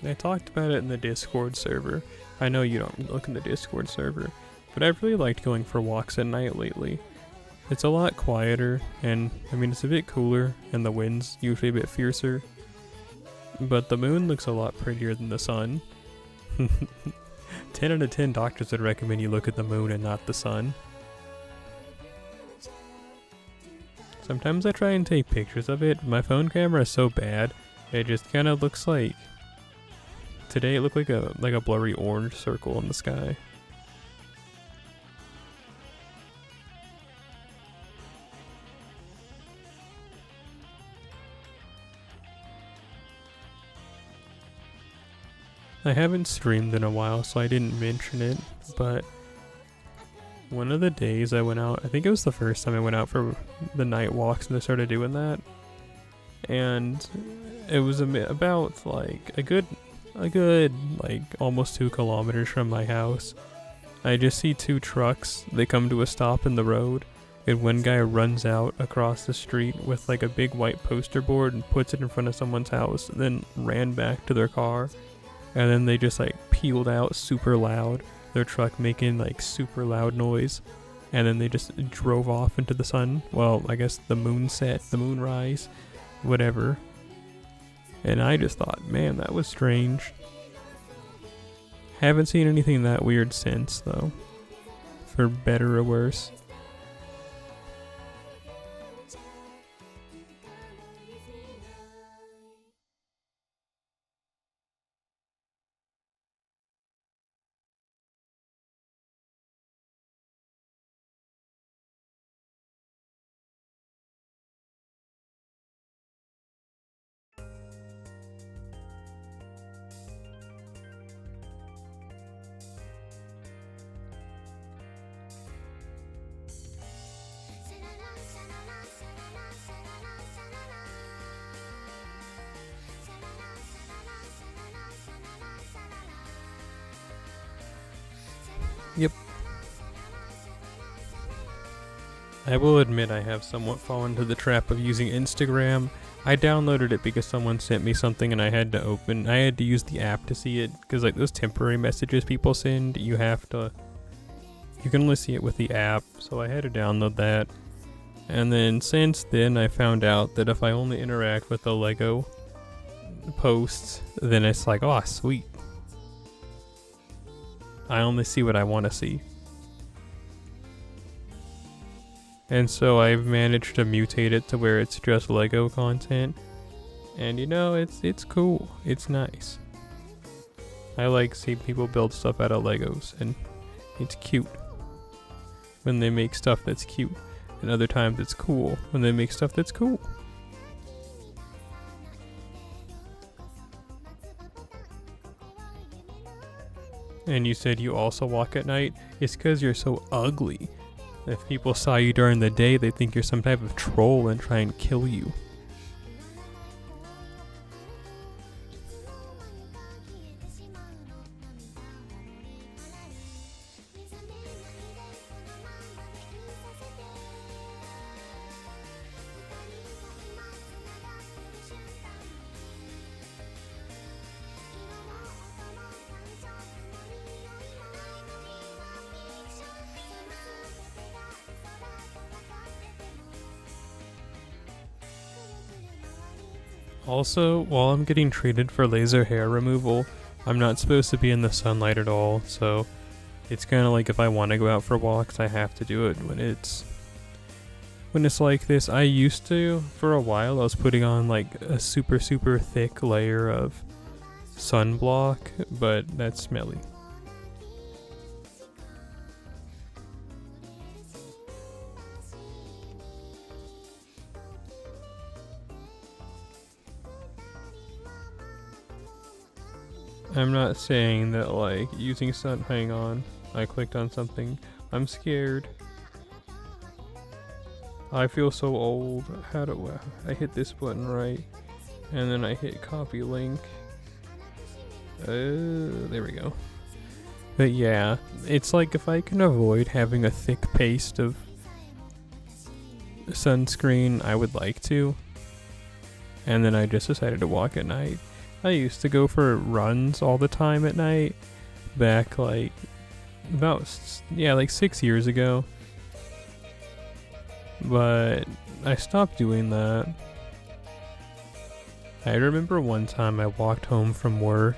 I talked about it in the Discord server. I know you don't look in the Discord server, but I've really liked going for walks at night lately. It's a lot quieter, and it's a bit cooler, and the wind's usually a bit fiercer. But the moon looks a lot prettier than the sun. 10 out of 10 doctors would recommend you look at the moon and not the sun. Sometimes I try and take pictures of it. My phone camera is so bad, it just kind of looks like... Today it looked like a blurry orange circle in the sky. I haven't streamed in a while, so I didn't mention it, but one of the days I went out, I think it was the first time I went out for the night walks and I started doing that. and it was about like a good like almost 2 kilometers from my house. I just see 2 trucks. They come to a stop in the road, and one guy runs out across the street with like a big white poster board and puts it in front of someone's house, then ran back to their car, and then they just like peeled out super loud, their truck making like super loud noise, and then they just drove off into the sun. Well, I guess the moon set, the moonrise, whatever. And I just thought, man, that was strange. Haven't seen anything that weird since, though. For better or worse. Yep. I will admit I have somewhat fallen into the trap of using Instagram. I downloaded it because someone sent me something and I had to use the app to see it, because like those temporary messages people send, you can only see it with the app, so I had to download that. And then since then I found out that if I only interact with the Lego posts, then it's like, oh sweet, I only see what I want to see. And so I've managed to mutate it to where it's just Lego content. And you know, it's cool. It's nice. I like seeing people build stuff out of Legos, and it's cute when they make stuff that's cute. And other times it's cool when they make stuff that's cool. And you said you also walk at night? It's because you're so ugly. If people saw you during the day, they think you're some type of troll and try and kill you. Also, while I'm getting treated for laser hair removal, I'm not supposed to be in the sunlight at all, so it's kind of like if I want to go out for walks, I have to do it when it's like this. I used to, for a while, I was putting on like a super thick layer of sunblock, but that's smelly. I'm not saying that like using hang on, I clicked on something. I'm scared. I feel so old. How do I hit this button right? And then I hit copy link. There we go. But yeah, it's like if I can avoid having a thick paste of sunscreen, I would like to. And then I just decided to walk at night. I used to go for runs all the time at night, back like about 6 years ago, but I stopped doing that. I remember one time I walked home from work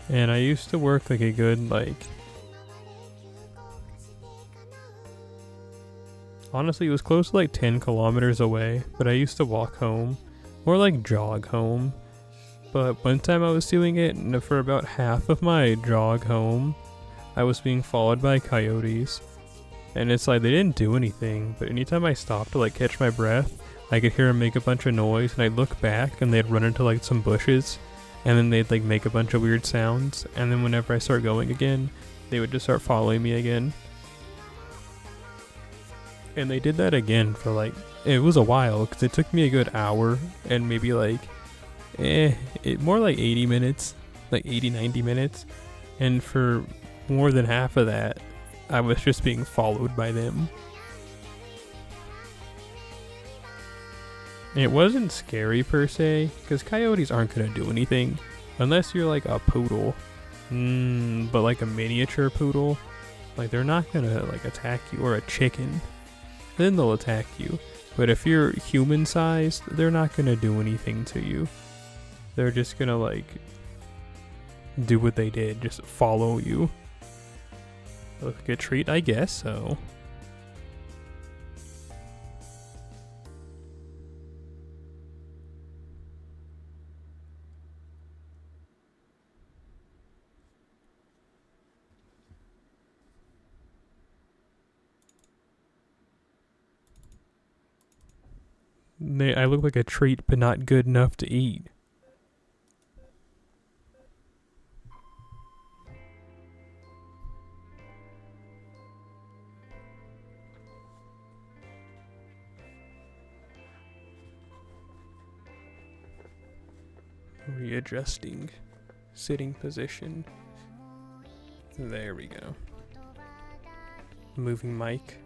and I used to work like a good honestly, it was close to like 10 kilometers away, but I used to walk home, or like jog home. But one time I was doing it, and for about half of my jog home, I was being followed by coyotes. And it's like, they didn't do anything, but anytime I stopped to like catch my breath, I could hear them make a bunch of noise, and I'd look back, and they'd run into like some bushes, and then they'd like make a bunch of weird sounds, and then whenever I start going again, they would just start following me again. And they did that again for like, it was a while, because it took me a good hour and maybe like, more like 80 minutes, like 80, 90 minutes. And for more than half of that, I was just being followed by them. It wasn't scary per se, because coyotes aren't going to do anything, unless you're like a poodle. But like a miniature poodle, like they're not going to like attack you, or a chicken. Then they'll attack you. But if you're human sized, they're not going to do anything to you. They're just going to like do what they did, just follow you. Look like a treat, I guess so. I look like a treat, but not good enough to eat. Readjusting sitting position. There we go. Moving mic.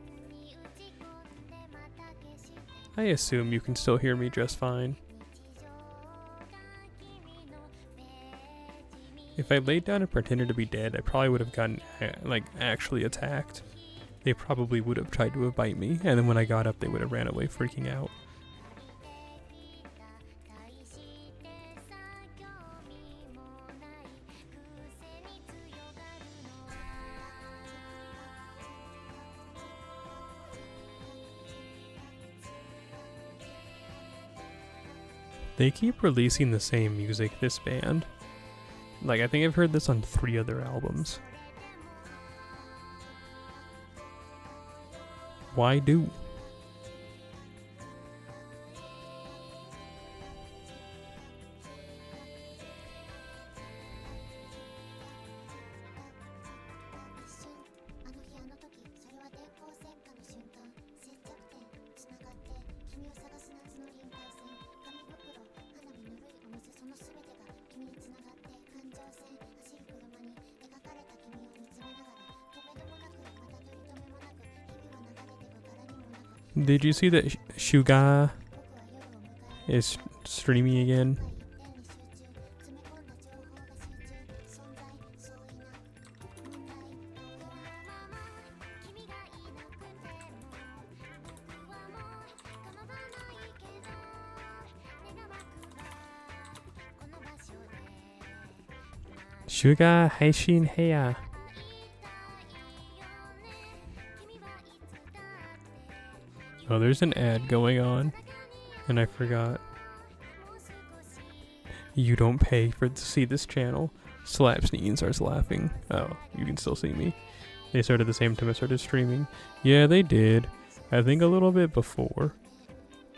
I assume you can still hear me just fine. If I laid down and pretended to be dead, I probably would have gotten like actually attacked. They probably would have tried to bite me, and then when I got up, they would have ran away freaking out. They keep releasing the same music, this band. Like, I think I've heard this on 3 other albums. Why do? Did you see that Suga is streaming again? Suga Haishin Heya. Oh, there's an ad going on, and I forgot. You don't pay to see this channel. Slapsneen starts laughing. Oh, you can still see me. They started the same time I started streaming. Yeah, they did. I think a little bit before.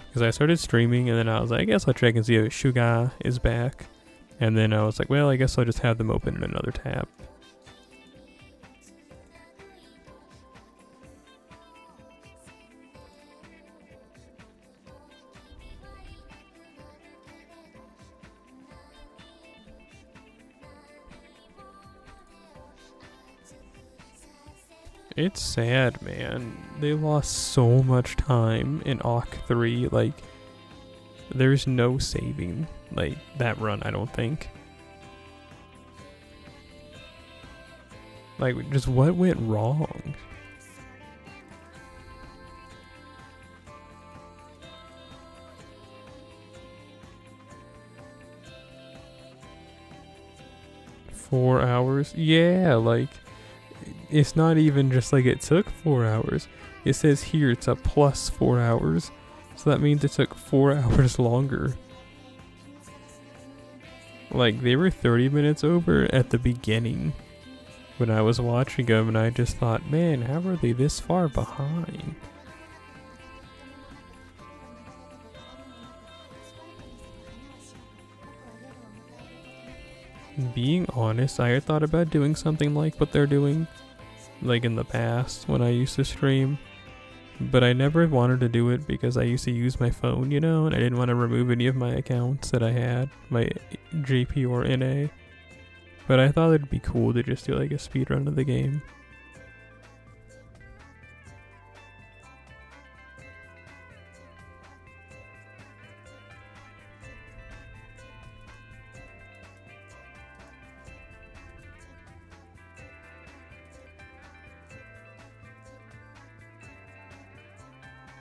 Because I started streaming, and then I was like, I guess I'll check and see if Suga is back. And then I was like, well, I guess I'll just have them open in another tab. It's sad, man. They lost so much time in Oc 3. Like, there's no saving, like, that run, I don't think. Like, just what went wrong? Four hours? Yeah, like, it's not even just like it took 4 hours. It says here it's a plus 4 hours. So that means it took 4 hours longer. Like, they were 30 minutes over at the beginning when I was watching them, and I just thought, man, how are they this far behind? Being honest, I had thought about doing something like what they're doing, like in the past when I used to stream, But I never wanted to do it because I used to use my phone, and I didn't want to remove any of my accounts that I had, my JP or NA. But I thought it'd be cool to just do like a speedrun of the game.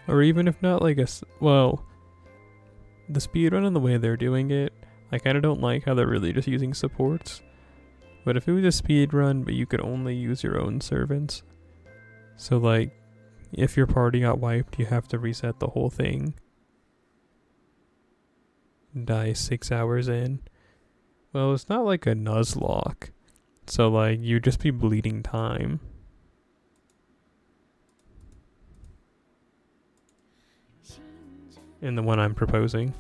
Or even if not like the speedrun and the way they're doing it, I kind of don't like how they're really just using supports. But if it was a speedrun, but you could only use your own servants. So like, if your party got wiped, you have to reset the whole thing. Die 6 hours in. Well, it's not like a Nuzlocke. So like, you'd just be bleeding time. In the one I'm proposing.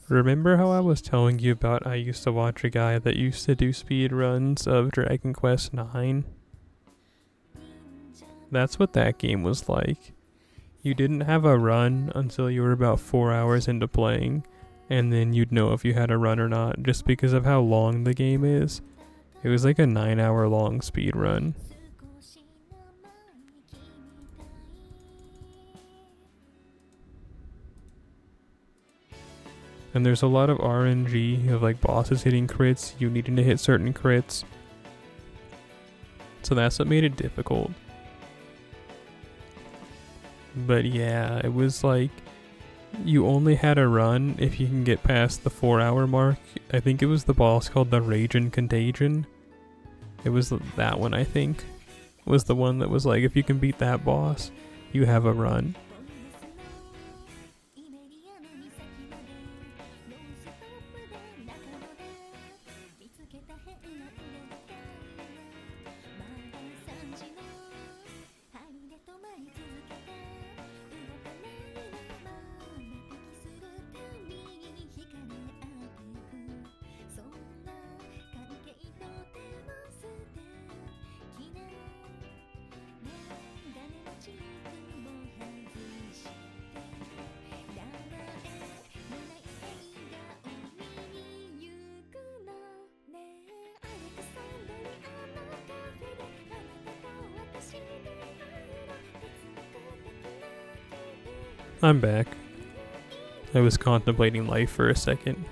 Remember how I was telling you about I used to watch a guy that used to do speed runs of Dragon Quest IX? That's what that game was like. You didn't have a run until you were about 4 hours into playing, and then you'd know if you had a run or not just because of how long the game is. It was like a 9-hour long speed run. And there's a lot of RNG of like bosses hitting crits, you needing to hit certain crits. So that's what made it difficult. But yeah, it was like you only had a run if you can get past the 4-hour mark. I think it was the boss called the Rage and Contagion. It was that one, I think. Was the one that was like, if you can beat that boss, you have a run. I'm back. I was contemplating life for a second.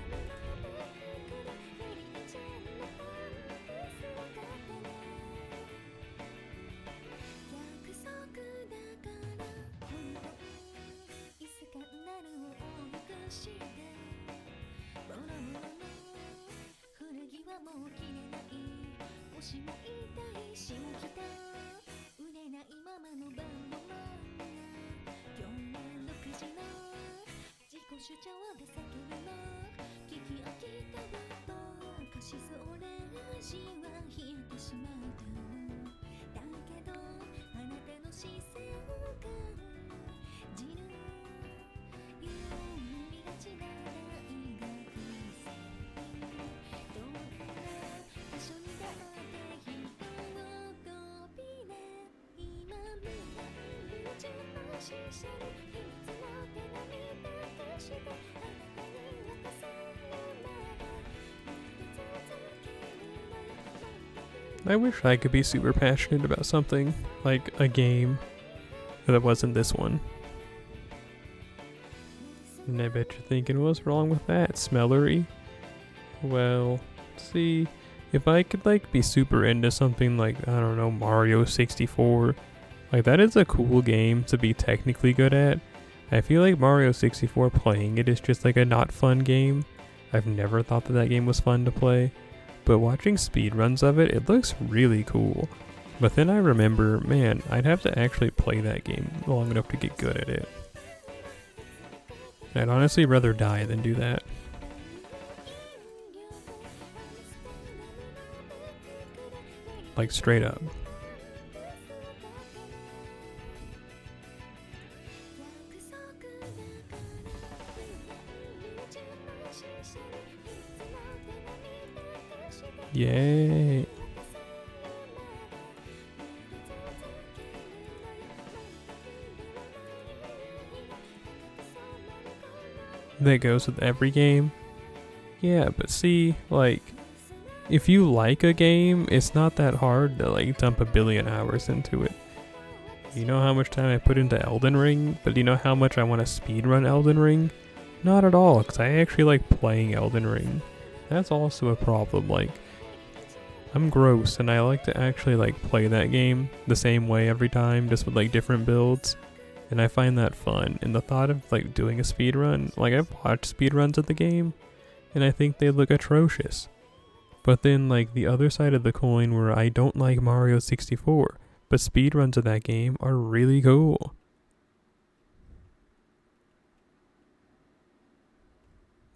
I wish I could be super passionate about something, like a game, that wasn't this one. And I bet you're thinking, what's wrong with that, Smellery? Well, see, if I could like be super into something like, I don't know, Mario 64, like that is a cool game to be technically good at. I feel like Mario 64 playing it is just like a not fun game. I've never thought that game was fun to play. But watching speedruns of it, it looks really cool. But then I remember, man, I'd have to actually play that game long enough to get good at it. I'd honestly rather die than do that. Like straight up. Yay. That goes with every game. Yeah, but see, like, if you like a game, it's not that hard to like dump a billion hours into it. You know how much time I put into Elden Ring, but do you know how much I want to speedrun Elden Ring? Not at all, because I actually like playing Elden Ring. That's also a problem, like, I'm gross and I like to actually like play that game the same way every time, just with like different builds. And I find that fun. And the thought of like doing a speedrun, like I've watched speedruns of the game, and I think they look atrocious. But then like the other side of the coin where I don't like Mario 64, but speedruns of that game are really cool.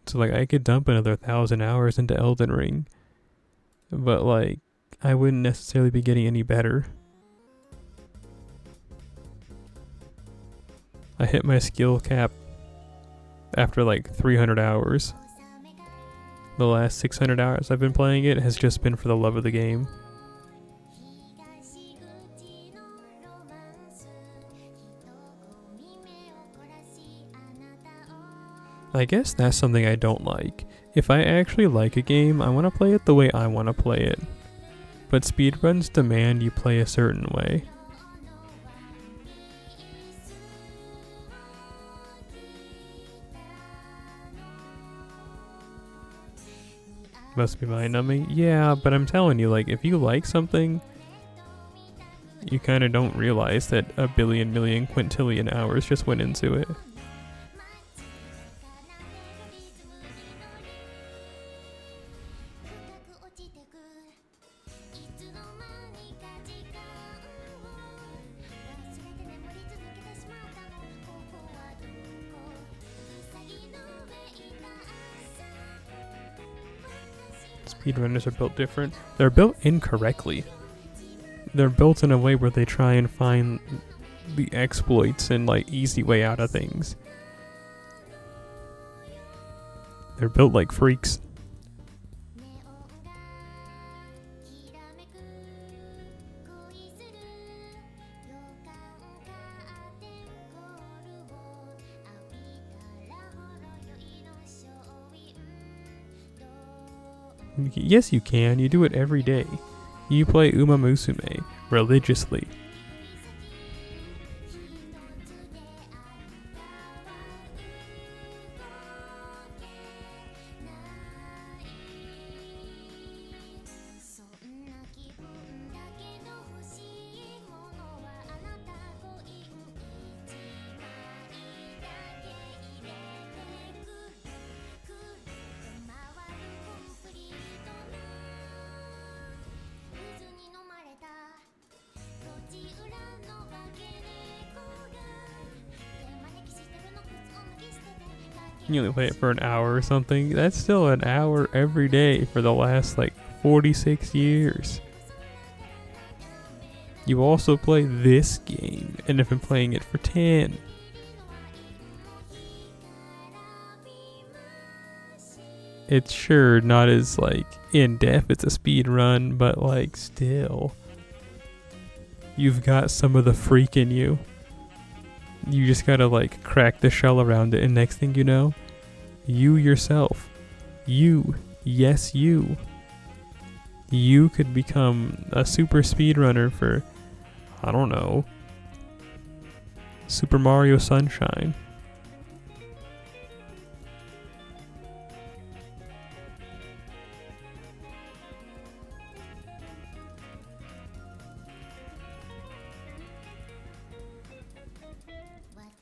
So like I could dump another 1,000 hours into Elden Ring, but like I wouldn't necessarily be getting any better. I hit my skill cap after like 300 hours. The last 600 hours I've been playing it has just been for the love of the game. I guess that's something I don't like. If I actually like a game, I want to play it the way I want to play it. But speedruns demand you play a certain way. Must be mind numbing. Yeah, but I'm telling you, like, if you like something, you kind of don't realize that a billion, million, quintillion hours just went into it. Speedrunners are built different. They're built incorrectly. They're built in a way where they try and find the exploits and like easy way out of things. They're built like freaks. Yes, you can. You do it every day. You play Uma Musume religiously. You only play it for an hour or something. That's still an hour every day for the last like 46 years. You also play this game and have been playing it for 10. It's sure not as like in depth, it's a speed run, but like still. You've got some of the freak in you. You just gotta like crack the shell around it, and next thing you know, you yourself, yes you could become a super speedrunner for, I don't know, Super Mario Sunshine.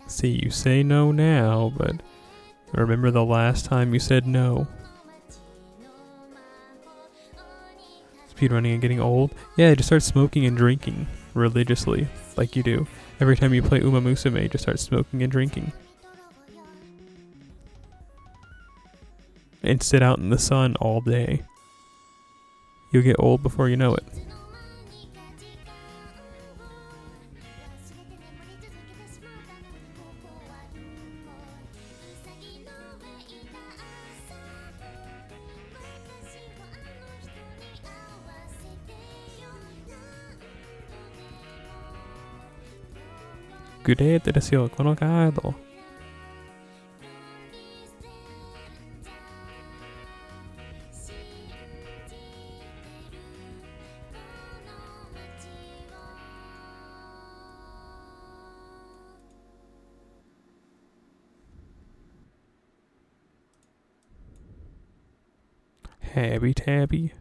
See, you say no now, but remember the last time you said no? Speedrunning and getting old? Yeah, just start smoking and drinking religiously, like you do. Every time you play Uma Musume, just start smoking and drinking. And sit out in the sun all day. You'll get old before you know it. グレートですよ、このカード。Habby tabby.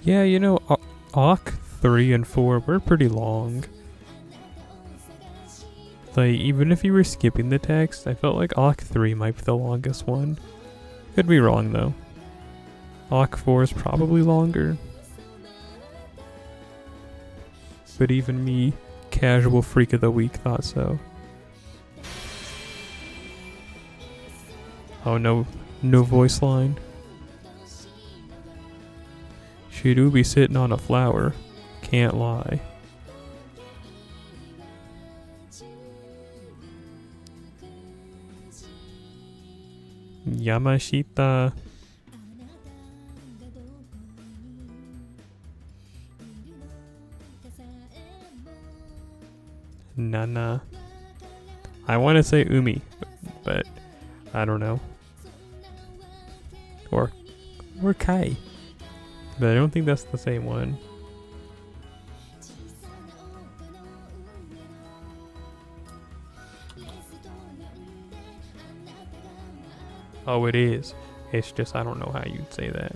Yeah, you know, Arc 3 and 4 were pretty long. Like, even if you were skipping the text, I felt like Arc 3 might be the longest one. Could be wrong, though. Arc 4 is probably longer. But even me, casual freak of the week, thought so. Oh, no voice line. She do be sitting on a flower. Can't lie. Yamashita. Nana. I want to say Umi, but I don't know. Or Kai. But I don't think that's the same one. Oh, it is. It's just I don't know how you'd say that.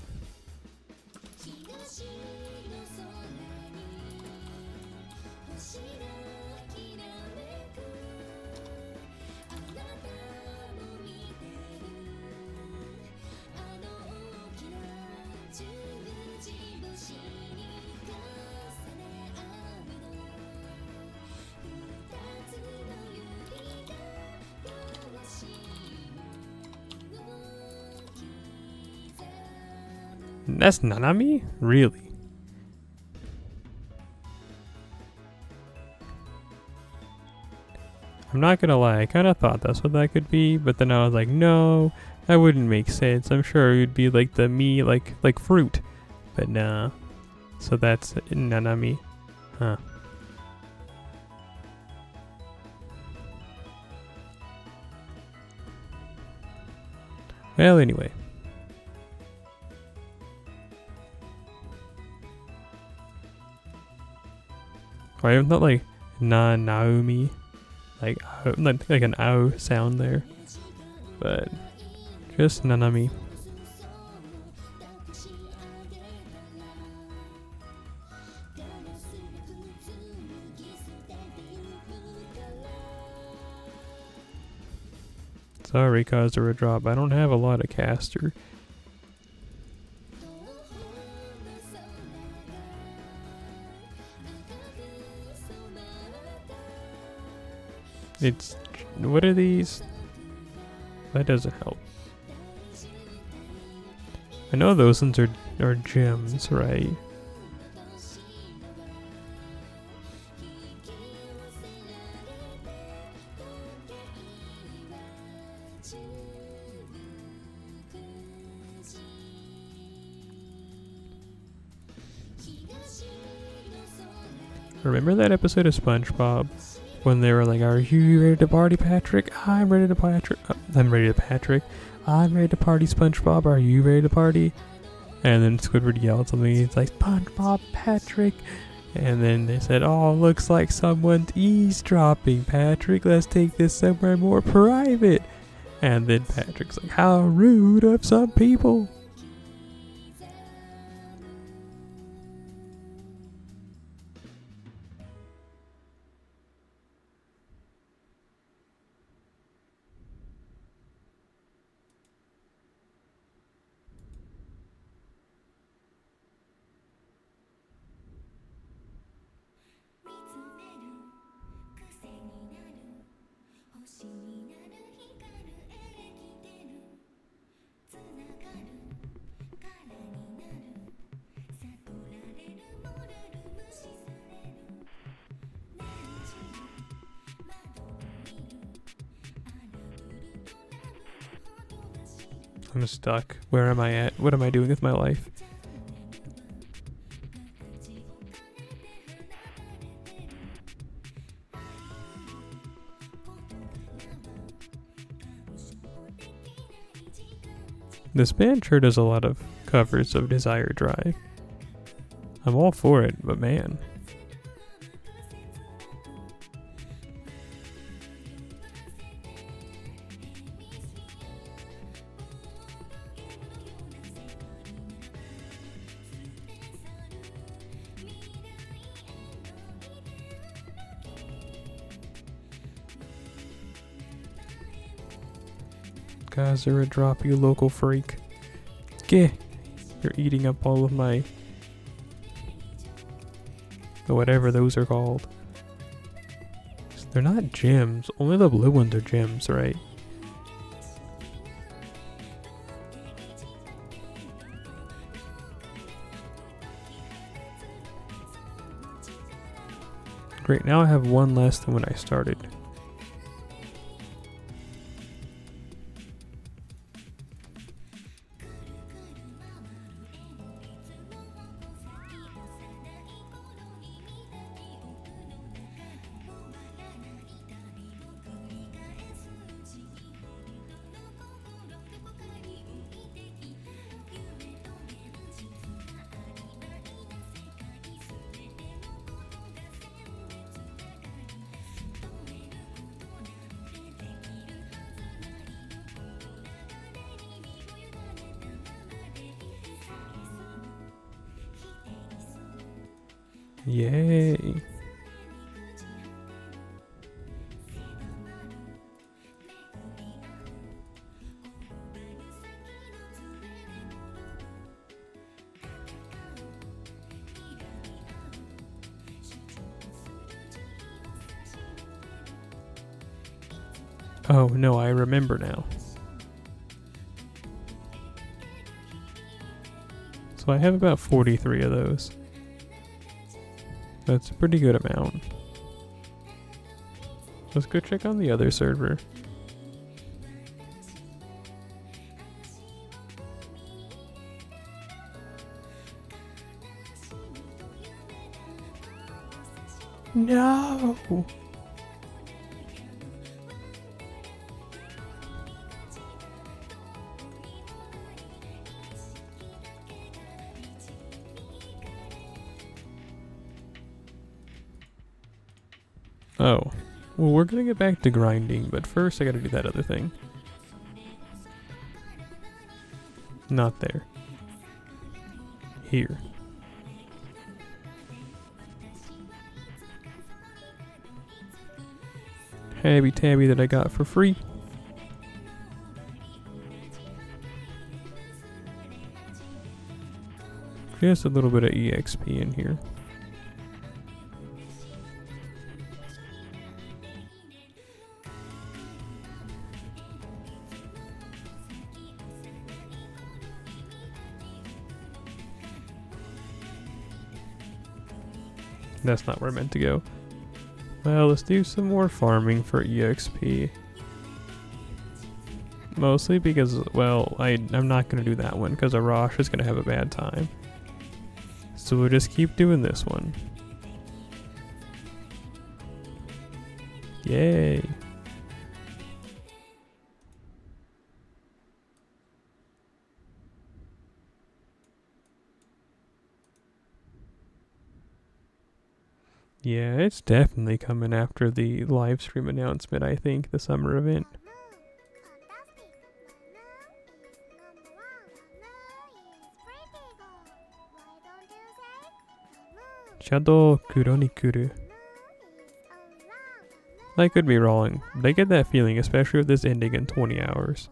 That's Nanami? Really? I'm not gonna lie, I kinda thought that's what that could be, but then I was like, no, that wouldn't make sense. I'm sure it would be like the me, like fruit. But nah. So that's Nanami. Huh. Well, anyway. Why isn't that like Naomi? Like an ow sound there. But just Nanami. Sorry, caused her a drop. I don't have a lot of caster. It's... what are these? That doesn't help. I know those ones are gems, right? Remember that episode of SpongeBob when they were like, "Are you ready to party, Patrick? I'm ready to Patrick. I'm ready to Patrick. I'm ready to party, SpongeBob. Are you ready to party?" And then Squidward yelled something. He's like, "SpongeBob, Patrick, And then they said, oh, looks like someone's eavesdropping, Patrick. Let's take this somewhere more private. And then Patrick's like, how rude of some people. I'm stuck. Where am I at? What am I doing with my life? This band sure does a lot of covers of Desire Drive. I'm all for it, but man. Guys are a drop, you local freak. Geh! You're eating up all of my... whatever those are called. They're not gems. Only the blue ones are gems, right? Great, now I have one less than when I started. Yay. Oh no, I remember now. So I have about 43 of those. That's a pretty good amount. Let's go check on the other server. No! Oh. Well, we're gonna get back to grinding, but first I gotta do that other thing. Not there. Here. Habby tabby that I got for free. Just a little bit of EXP in here. That's not where I meant to go. Well, let's do some more farming for EXP. Mostly because, well, I'm not going to do that one because Arash is going to have a bad time. So we'll just keep doing this one. Yay. Yeah, it's definitely coming after the live stream announcement, I think, the summer event. Shadow Kuronikuru. I could be wrong. They get that feeling, especially with this ending in 20 hours.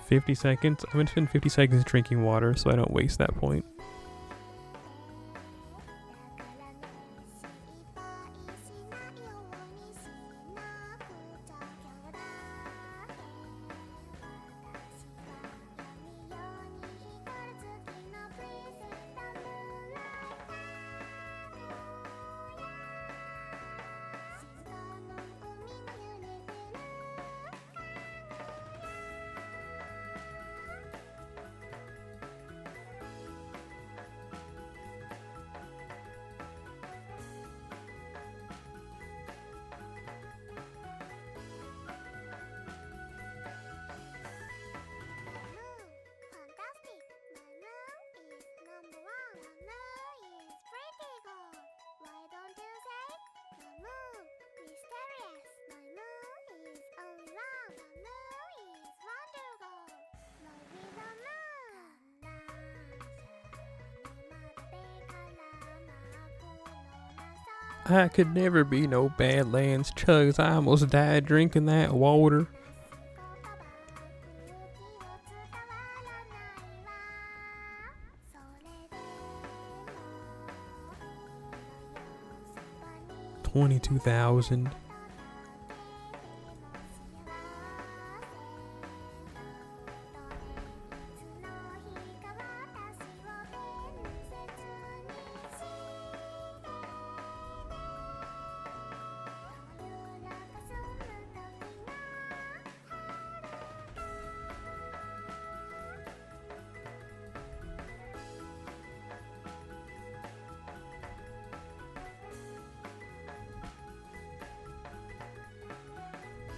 $50. I'm gonna spend 50 seconds drinking water so I don't waste that point. I could never be no Badlands Chugs. I almost died drinking that water. $22,000.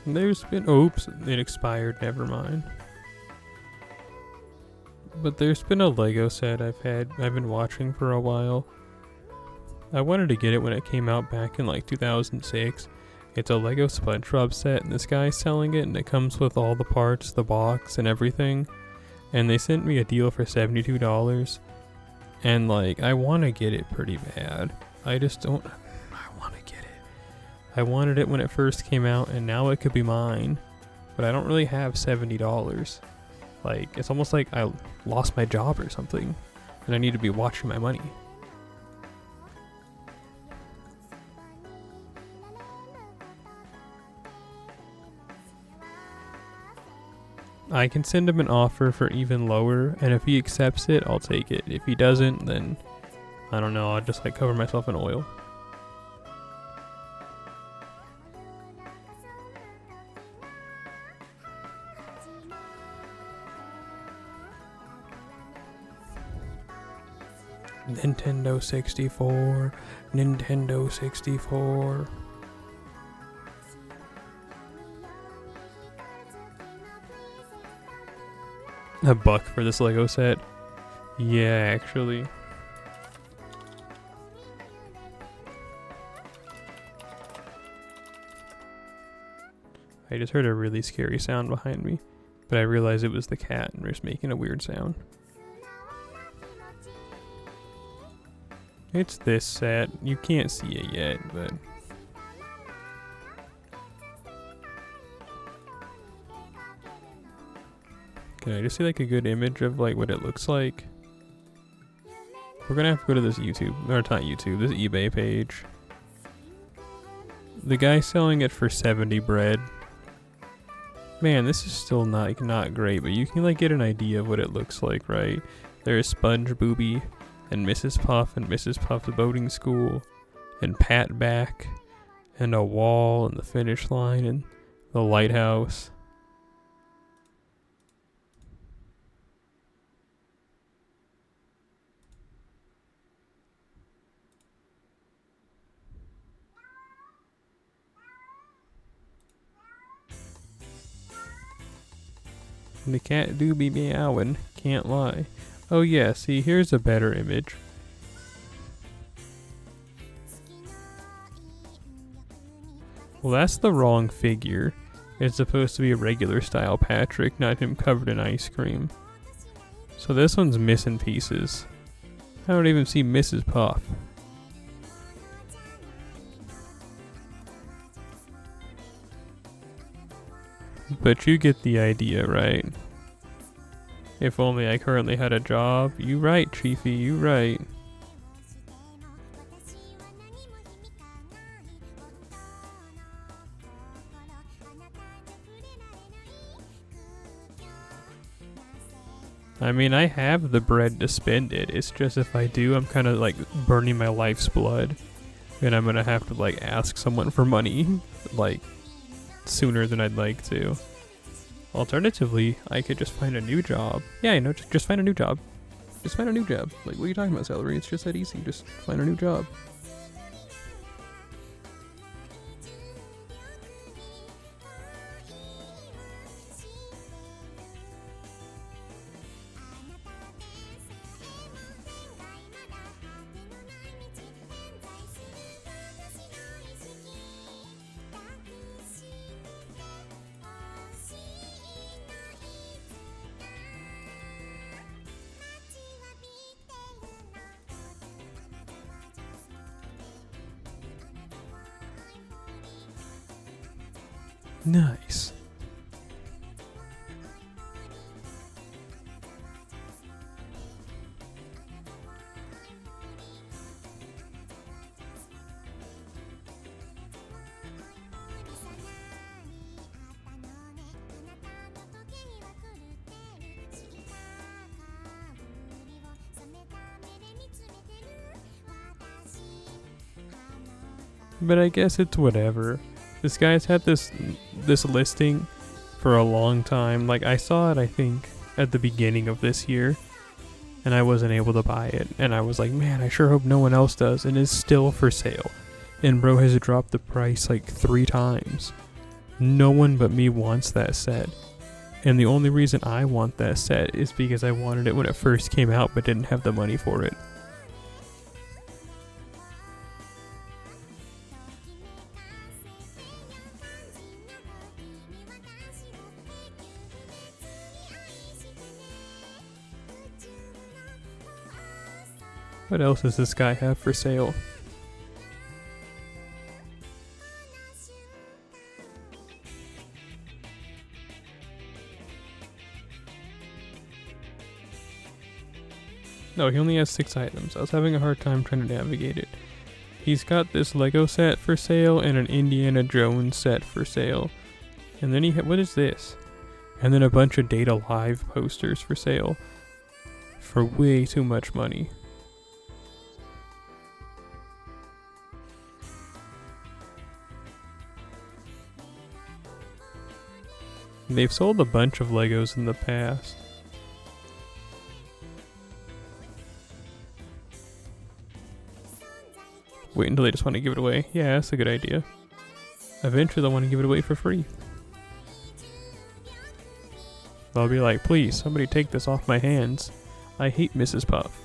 There's been, oops, it expired, never mind. But there's been a Lego set I've been watching for a while. I wanted to get it when it came out back in like 2006. It's a Lego SpongeBob set and this guy's selling it and it comes with all the parts, the box and everything. And they sent me a deal for $72. And like, I want to get it pretty bad. I just don't, I want to get it. I wanted it when it first came out and now it could be mine. But I don't really have $70. Like, it's almost like I lost my job or something. And I need to be watching my money. I can send him an offer for even lower, and if he accepts it, I'll take it. If he doesn't, then I don't know, I'll just like cover myself in oil. Nintendo 64, Nintendo 64. $1 for this Lego set. Yeah, actually. I just heard a really scary sound behind me, but I realized it was the cat and was making a weird sound. It's this set. You can't see it yet, but can I just see like a good image of like what it looks like? We're gonna have to go to this YouTube, or not YouTube, this eBay page. The guy's selling it for 70 bread. Man, this is still not great, but you can like get an idea of what it looks like, right? There's Sponge Booby and Mrs. Puff and Mrs. Puff's boating school and Pat Back and a wall and the finish line and the lighthouse. The cat do be meowing, can't lie. Oh yeah, see, here's a better image. Well, that's the wrong figure. It's supposed to be a regular style Patrick, not him covered in ice cream. So this one's missing pieces. I don't even see Mrs. Puff. But you get the idea, right? If only I currently had a job. You right, Chiefy, you right. I mean, I have the bread to spend it. It's just if I do, I'm kind of like burning my life's blood. And I'm gonna have to like ask someone for money, like, sooner than I'd like to. Alternatively, I could just find a new job. Yeah, I know, just find a new job. Just find a new job. Like, what are you talking about, Celery? It's just that easy. Just find a new job. Nice. But I guess it's whatever. This guy's had this listing for a long time. Like, I saw it, I think, at the beginning of this year, and I wasn't able to buy it. And I was like, man, I sure hope no one else does. And it's still for sale. And bro has dropped the price like 3 times. No one but me wants that set. And the only reason I want that set is because I wanted it when it first came out but didn't have the money for it. What else does this guy have for sale? No, he only has 6 items. I was having a hard time trying to navigate it. He's got this Lego set for sale and an Indiana Jones set for sale. And then what is this? And then a bunch of Data Live posters for sale. For way too much money. They've sold a bunch of Legos in the past. Wait until they just want to give it away. Yeah, that's a good idea. Eventually they'll want to give it away for free. They'll be like, please, somebody take this off my hands. I hate Mrs. Puff.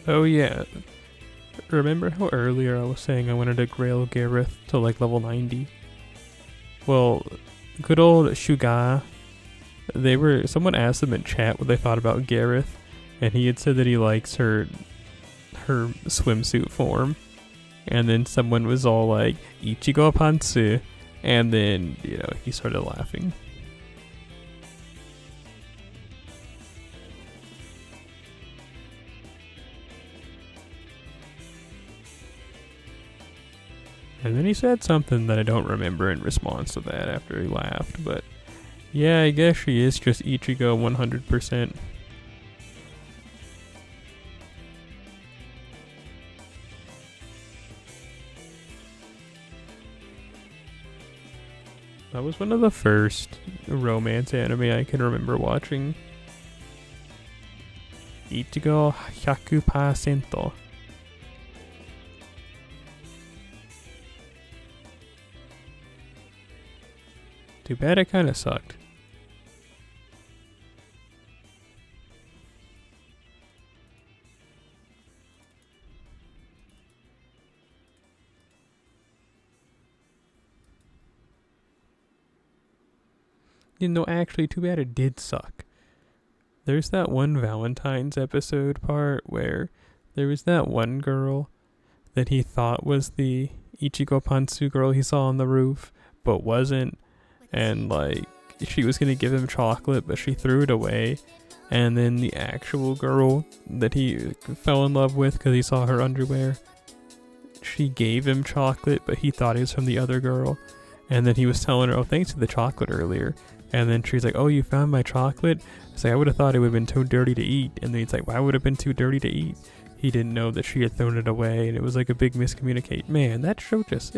Oh yeah. Remember how earlier I was saying I wanted to grail Gareth to like level 90? Well, good old Shuga, someone asked him in chat what they thought about Gareth, and he had said that he likes her her swimsuit form. And then someone was all like, Ichigo Pantsu. And then, he started laughing. And then he said something that I don't remember in response to that after he laughed. But yeah, I guess she is just Ichigo 100%. That was one of the first romance anime I can remember watching. Ichigo 100%. Too bad it kinda sucked. Actually, too bad it did suck. There's that one Valentine's episode part where there was that one girl that he thought was the Ichigo Pantsu girl he saw on the roof, but wasn't. And she was gonna give him chocolate, but she threw it away. And then the actual girl that he fell in love with because he saw her underwear, she gave him chocolate, but he thought it was from the other girl. And then he was telling her, oh, thanks for the chocolate earlier. And then she's like, oh, you found my chocolate? It's like, I would have thought it would have been too dirty to eat. And then he's like, why would it have been too dirty to eat? He didn't know that she had thrown it away, and it was like a big miscommunicate. Man, that show it's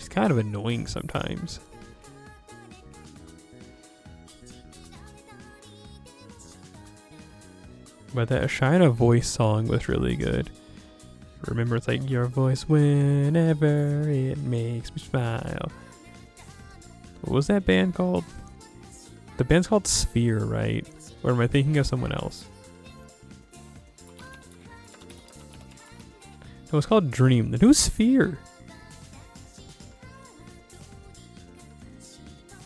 kind of annoying sometimes. But that Shina voice song was really good. Remember, it's like, your voice whenever it makes me smile. What was that band called? The band's called Sphere, right? Or am I thinking of someone else? It was called Dream. The new Sphere.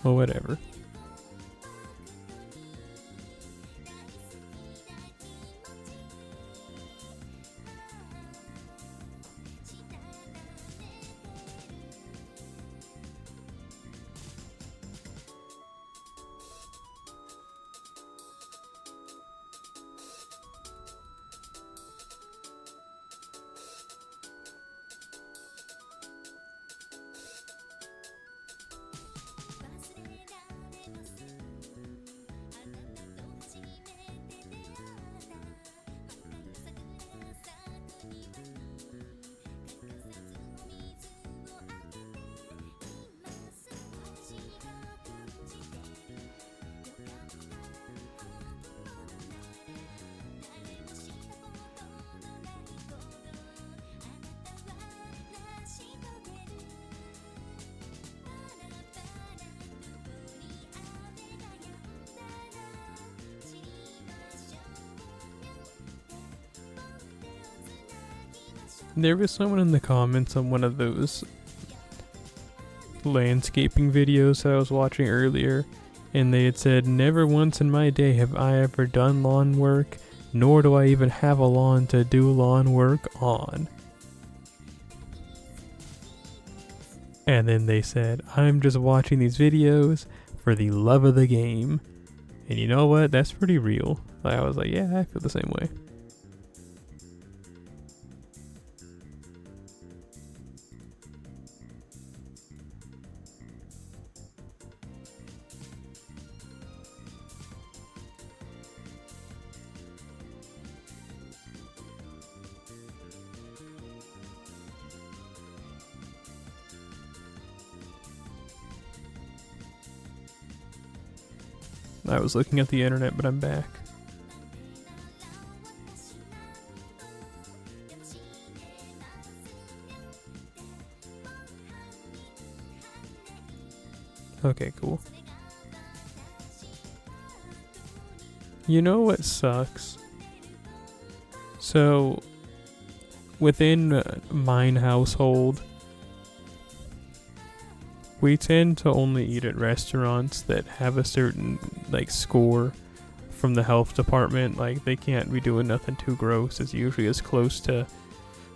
Well, whatever. There was someone in the comments on one of those landscaping videos that I was watching earlier, and they had said, never once in my day have I ever done lawn work, nor do I even have a lawn to do lawn work on. And then they said, I'm just watching these videos for the love of the game. And you know what? That's pretty real. I was like, yeah, I feel the same way. I was looking at the internet, but I'm back. Okay, cool. You know what sucks? So, within mine household, we tend to only eat at restaurants that have a certain score from the health department, like they can't be doing nothing too gross. It's usually as close to.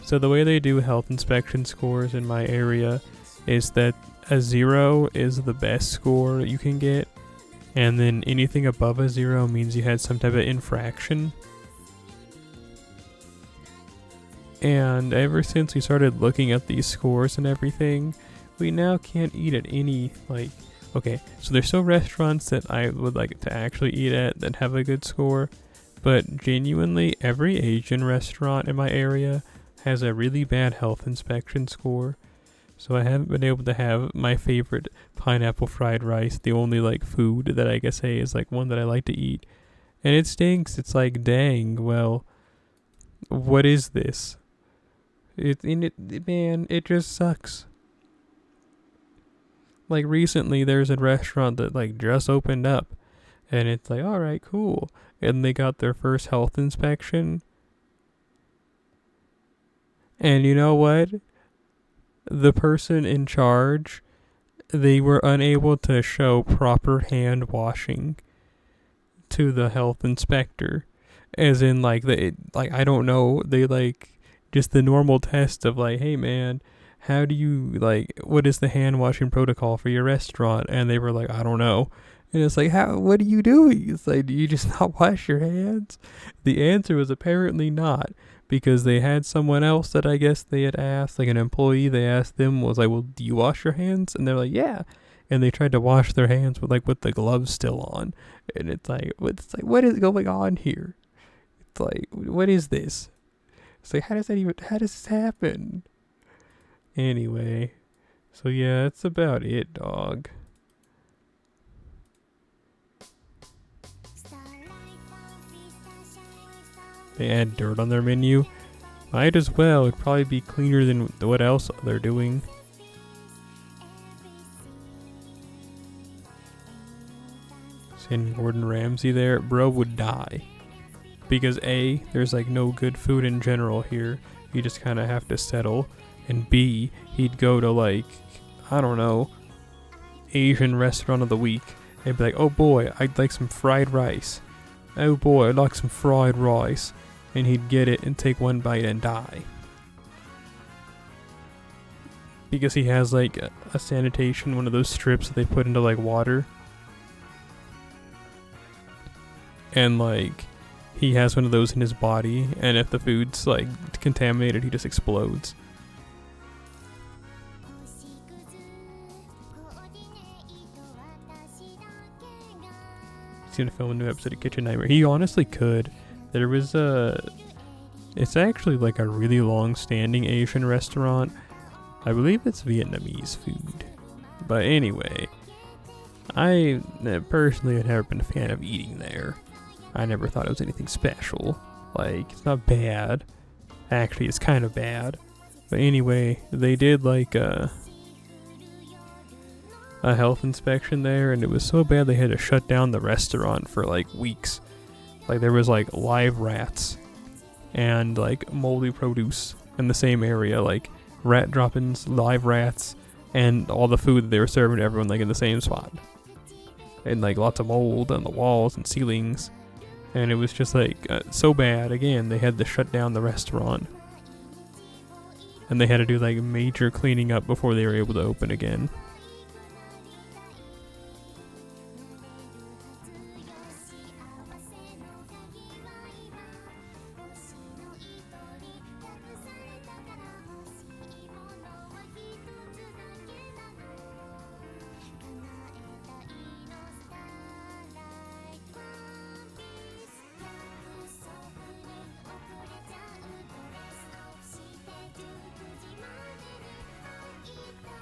So the way they do health inspection scores in my area is that a 0 is the best score you can get, and then anything above a 0 means you had some type of infraction. And ever since we started looking at these scores and everything, we now can't eat at any, like, okay, so there's still restaurants that I would like to actually eat at that have a good score, but genuinely every Asian restaurant in my area has a really bad health inspection score. So I haven't been able to have my favorite pineapple fried rice, the only like food that I guess is like one that I like to eat. And it stinks. It's like, dang, well, what is this? Man, it just sucks. Like recently there's a restaurant that like just opened up, and it's like, all right, cool. And they got their first health inspection. And you know what? The person in charge, they were unable to show proper hand washing to the health inspector. As in, like, I don't know, they, like, just the normal test of, like, hey, man, how do you, like, what is the hand washing protocol for your restaurant? And they were like, I don't know. And it's like, what are you doing? It's like, do you just not wash your hands? The answer was apparently not. Because they had someone else that I guess they had asked, like an employee, they asked them, was like, well, do you wash your hands? And they're like, yeah. And they tried to wash their hands with the gloves still on. And it's like, what is going on here? It's like, what is this? It's like, how does this happen? Anyway, so yeah, that's about it, dog. They add dirt on their menu. Might as well. It'd probably be cleaner than what else they're doing. Seeing Gordon Ramsay there, bro would die. Because A, there's like no good food in general here. You just kind of have to settle. And B, he'd go to like, I don't know, Asian restaurant of the week. And be like, oh boy, I'd like some fried rice. Oh boy, I'd like some fried rice. And he'd get it and take one bite and die. Because he has like a sanitation, one of those strips that they put into like water. And like, he has one of those in his body, and if the food's like contaminated, he just explodes. He's gonna film a new episode of Kitchen Nightmare. He honestly could. There was it's actually like a really long-standing Asian restaurant. I believe it's Vietnamese food. But anyway, I personally had never been a fan of eating there. I never thought it was anything special. Like, it's not bad. Actually, it's kind of bad. But anyway, they did like a health inspection there, and it was so bad they had to shut down the restaurant for like weeks. Like, there was like live rats and like moldy produce in the same area, like rat droppings, live rats, and all the food that they were serving to everyone like in the same spot. And like lots of mold on the walls and ceilings. And it was just like so bad. Again, they had to shut down the restaurant. And they had to do like major cleaning up before they were able to open again.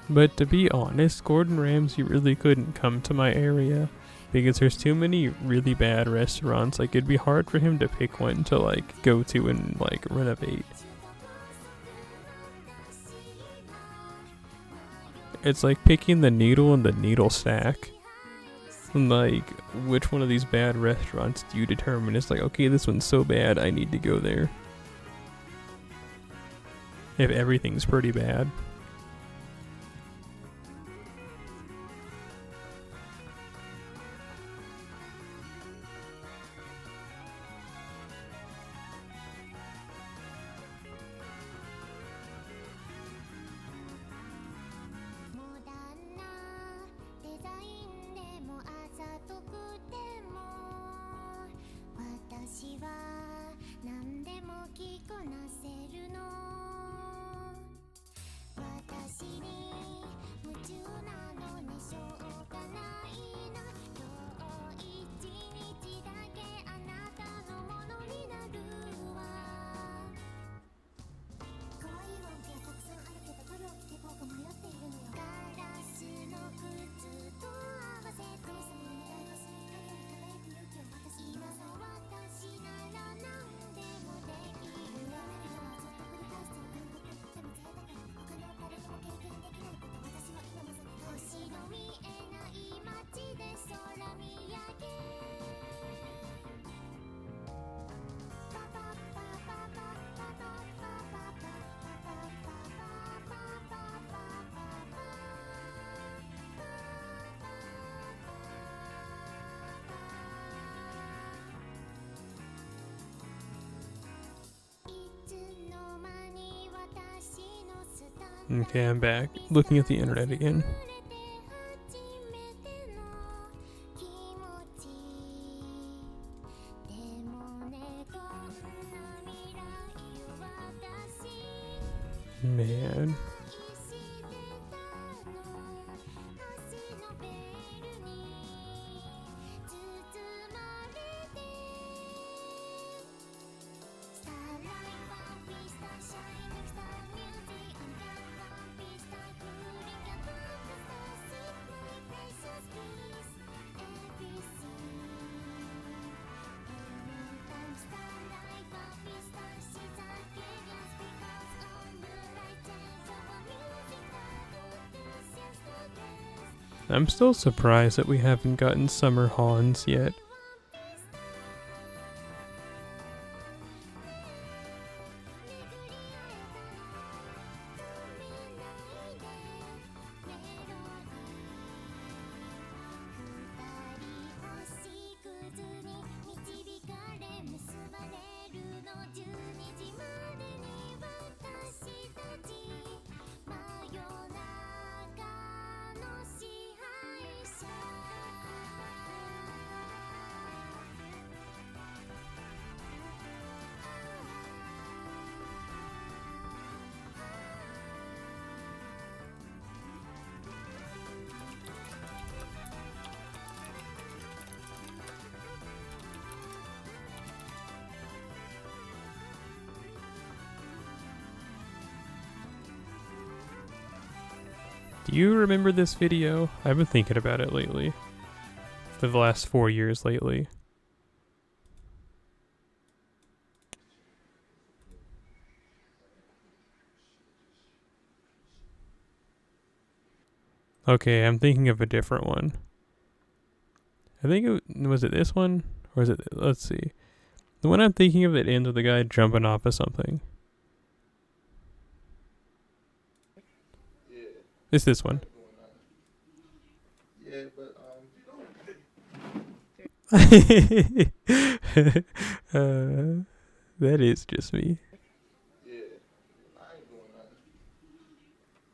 But to be honest, Gordon Ramsay really couldn't come to my area because there's too many really bad restaurants. Like, it'd be hard for him to pick one to like go to and like renovate. It's like picking the needle in the needle stack. And like, which one of these bad restaurants do you determine? It's like, okay, this one's so bad, I need to go there. If everything's pretty bad. Okay, I'm back. Looking at the internet again. Man. I'm still surprised that we haven't gotten Summer Hans yet. Do you remember this video? I've been thinking about it lately. For the last 4 years lately. Okay, I'm thinking of a different one. I think was it this one? Or is it, let's see. The one I'm thinking of that ends with the guy jumping off of something. It's this one. Yeah, but that is just me. yeah, I ain't doing nothing.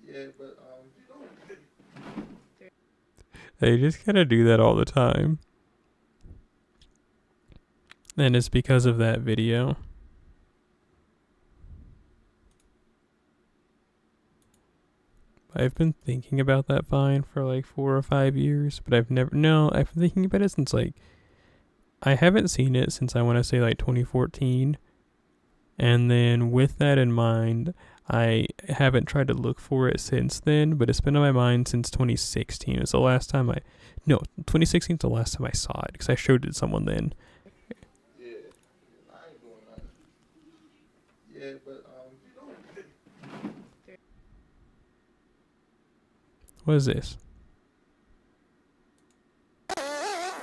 Yeah, but They just kind of do that all the time. And it's because of that video. I've been thinking about that vine for like 4 or 5 years, but I've been thinking about it since like, I haven't seen it since I want to say like 2014. And then with that in mind, I haven't tried to look for it since then, but it's been on my mind since 2016. It's the last time 2016 is the last time I saw it because I showed it to someone then. yeah, I ain't doing nothing. Yeah, but What is this?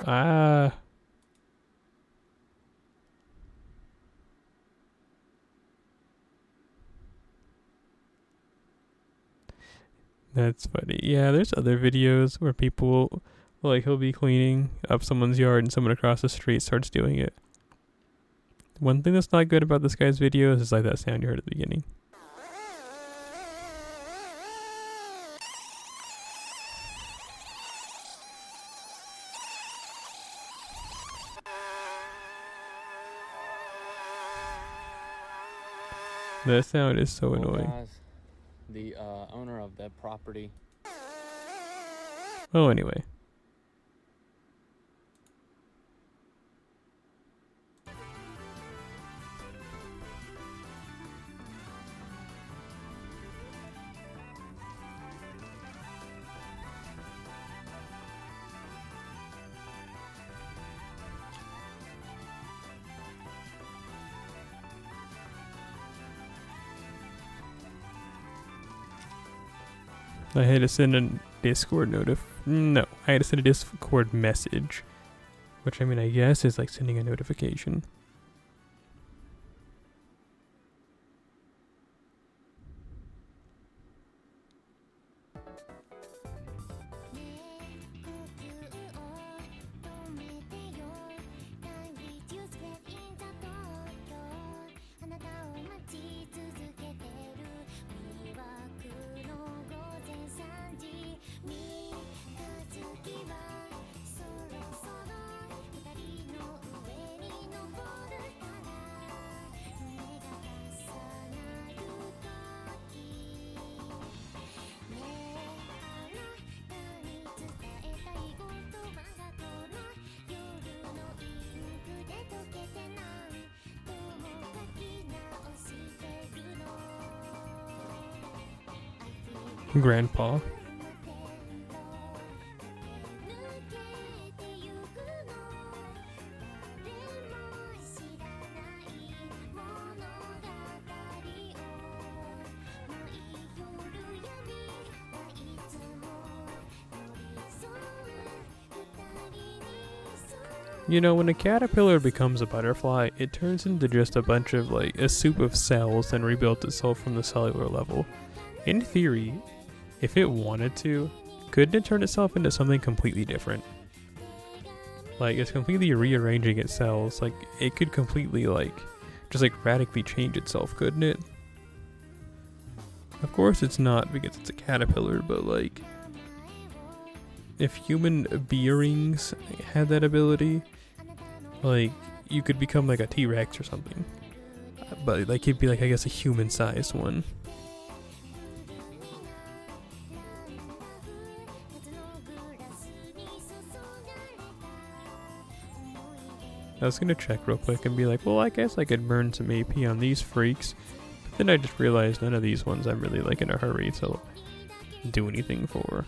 Ah. That's funny. Yeah, there's other videos where people, like, he'll be cleaning up someone's yard and someone across the street starts doing it. One thing that's not good about this guy's videos is like that sound you heard at the beginning. That sound is so annoying. Guys, the owner of that property. Oh, anyway. I had to send a Discord I had to send a Discord message. Which, I mean, I guess is like sending a notification. grandpa. You know, when a caterpillar becomes a butterfly, it turns into just a bunch of, like, a soup of cells and rebuilds itself from the cellular level. In theory, if it wanted to, couldn't it turn itself into something completely different? Like, it's completely rearranging its cells. Like, it could completely, like, just, like, radically change itself, couldn't it? Of course it's not because it's a caterpillar, but, like, if human beings had that ability, like, you could become like a T-Rex or something. But like, it'd be like, I guess, a human-sized one. I was gonna check real quick and be like, well, I guess I could burn some AP on these freaks. But then I just realized none of these ones I'm really like in a hurry to do anything for.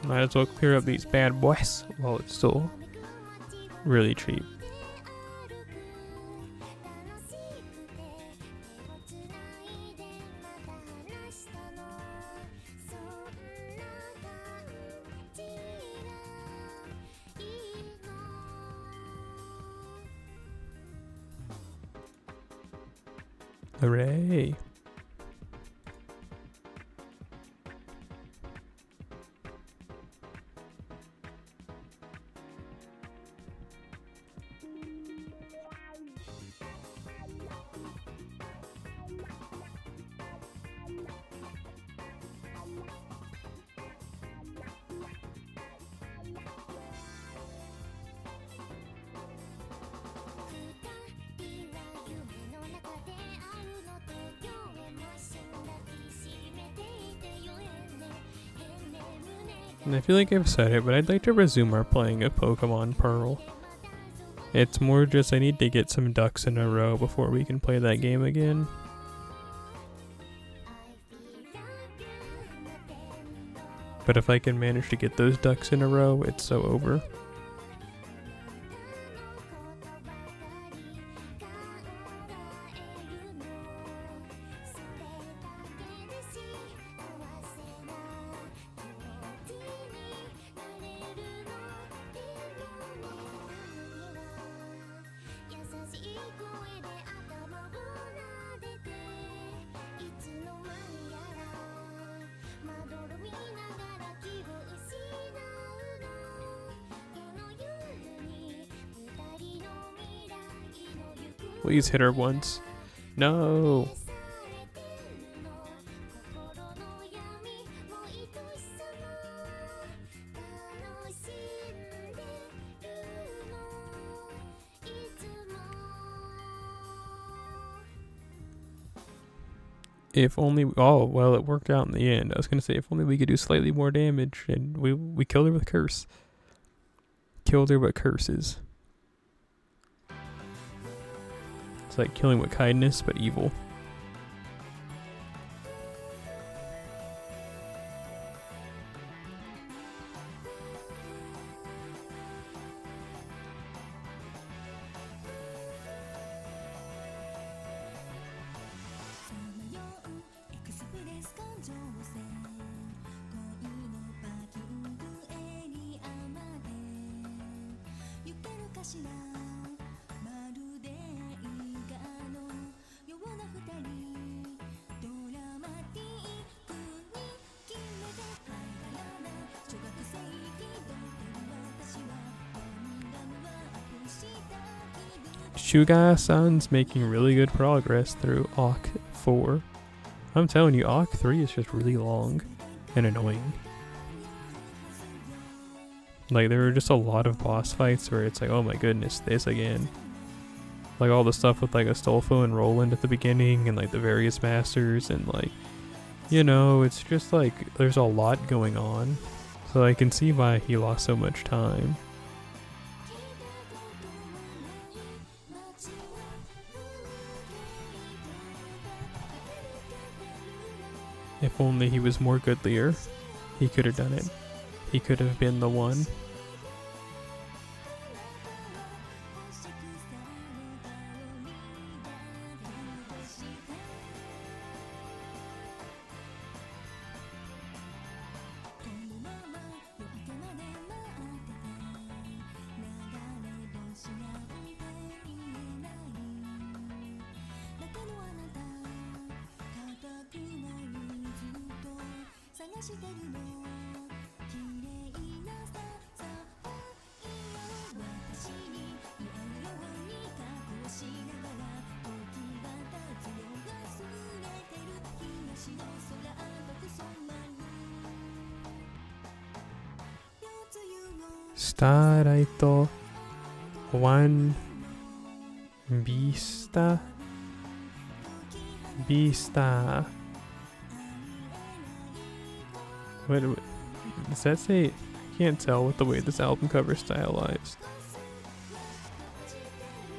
Might as well clear up these bad boys while it's still really cheap. Hooray! And I feel like I've said it, but I'd like to resume our playing of Pokemon Pearl. It's more just I need to get some ducks in a row before we can play that game again. But if I can manage to get those ducks in a row, it's so over. Please hit her once. No. If only, oh, well, it worked out in the end. I was going to say, if only we could do slightly more damage, and we killed her with curse. Killed her with curses. It's like killing with kindness, but evil. Shuga-san's making really good progress through Arc 4. I'm telling you, Arc 3 is just really long and annoying. Like, there are just a lot of boss fights where it's like, oh my goodness, this again. Like, all the stuff with, like, Astolfo and Roland at the beginning, and, like, the various masters, and, like, you know, it's just, like, there's a lot going on. So I can see why he lost so much time. If only he was more goodlier, he could have done it. He could have been the one. Starlight One Beasta. What does that say? I can't tell with the way this album cover is stylized.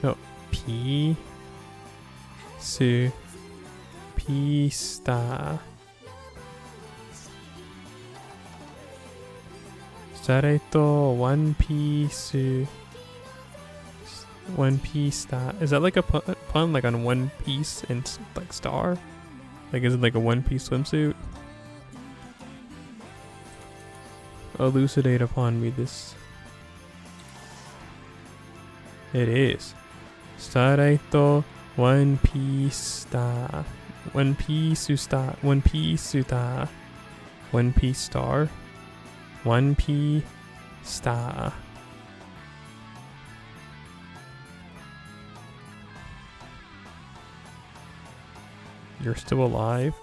No, Pista. Sareto One Piece. One Piece star. Is that like a pun like on One Piece and like star? Like, is it like a One Piece swimsuit? Elucidate upon me this. It is. Sareto One Piece star. One Piece star. One Piece star. One Piece star. One Piece star. You're still alive?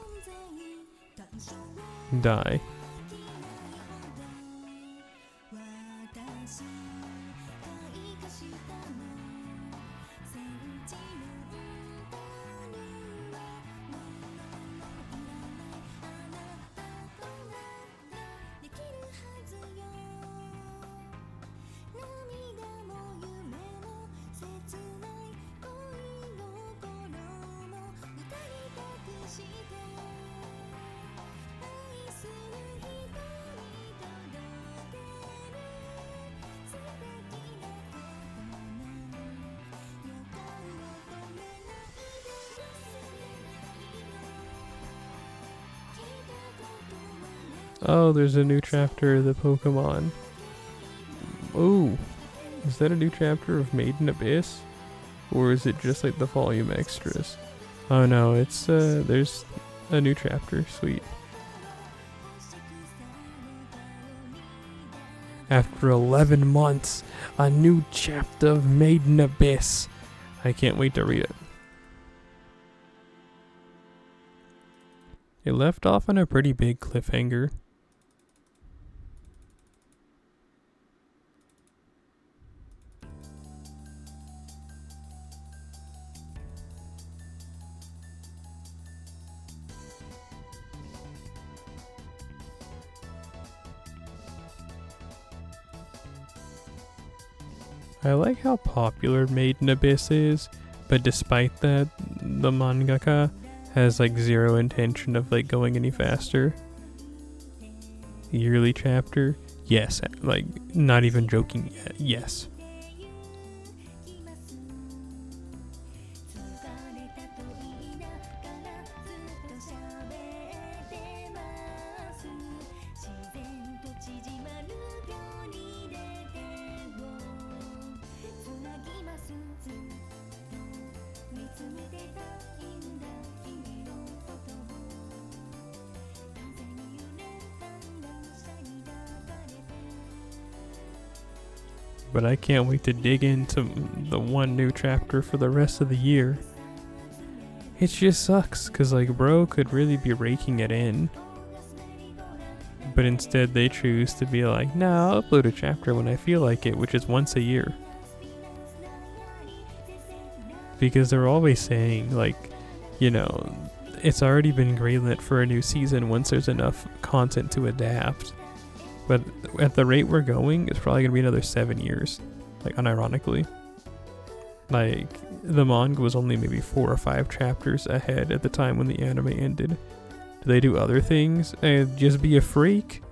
Die. Oh, there's a new chapter of the Pokemon. Oh, is that a new chapter of Maiden Abyss? Or is it just like the volume extras? Oh no, it's, there's a new chapter. Sweet. After 11 months, a new chapter of Maiden Abyss. I can't wait to read it. It left off on a pretty big cliffhanger. I like how popular Maiden Abyss is, but despite that, the mangaka has like zero intention of like going any faster. Yearly chapter? Yes, like not even joking yet. Yes. But I can't wait to dig into the one new chapter for the rest of the year. It just sucks, cause like bro could really be raking it in. But instead they choose to be like, nah, I'll upload a chapter when I feel like it, which is once a year. Because they're always saying, like, you know, it's already been greenlit for a new season once there's enough content to adapt. But at the rate we're going, it's probably going to be another 7 years. Like, unironically. Like, the manga was only maybe 4 or 5 chapters ahead at the time when the anime ended. Do they do other things and just be a freak?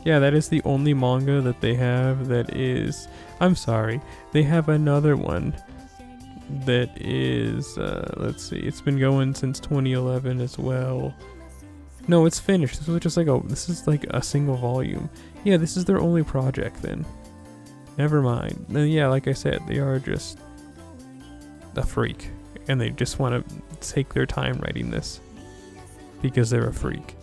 Yeah, that is the only manga that they have that is... I'm sorry. They have another one that is... let's see. It's been going since 2011 as well. No, it's finished. This was just like this is like a single volume. Yeah, this is their only project then. Never mind. And yeah, like I said, they are just a freak. And they just want to take their time writing this. Because they're a freak.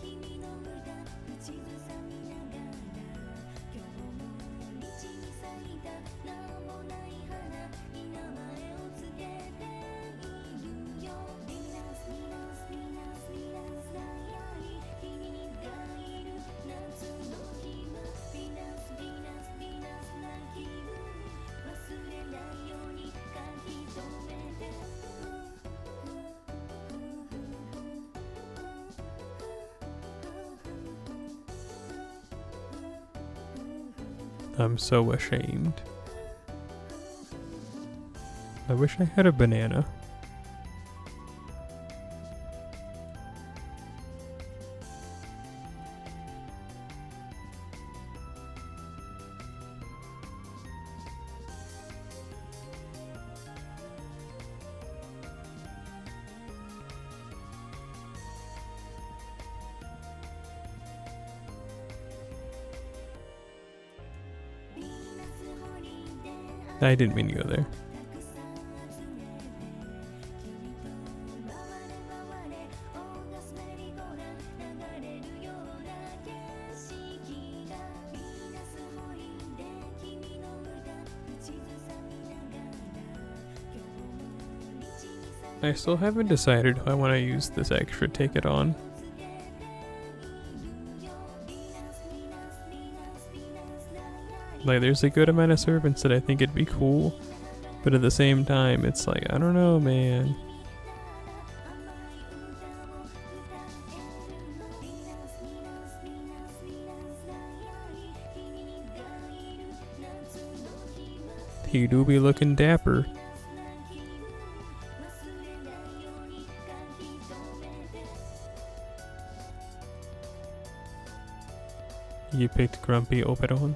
I'm so ashamed. I wish I had a banana. I didn't mean to go there. I still haven't decided who I want to use this extra ticket on. Like, there's a good amount of servants that I think it'd be cool, but at the same time, it's like, I don't know, man. He do be looking dapper. You picked Grumpy Oberon.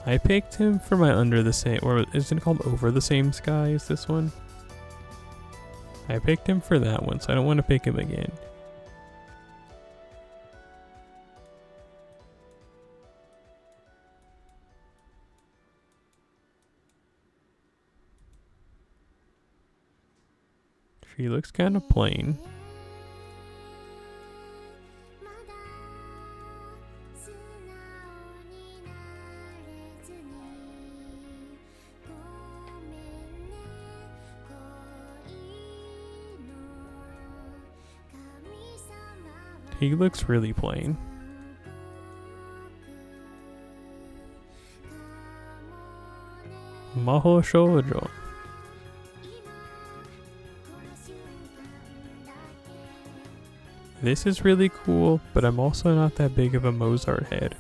I picked him for my Under the Same, or is it called Over the Same Sky? Is this one? I picked him for that one, so I don't want to pick him again. She looks kind of plain. He looks really plain. Maho Shoujo. This is really cool, but I'm also not that big of a Mozart head.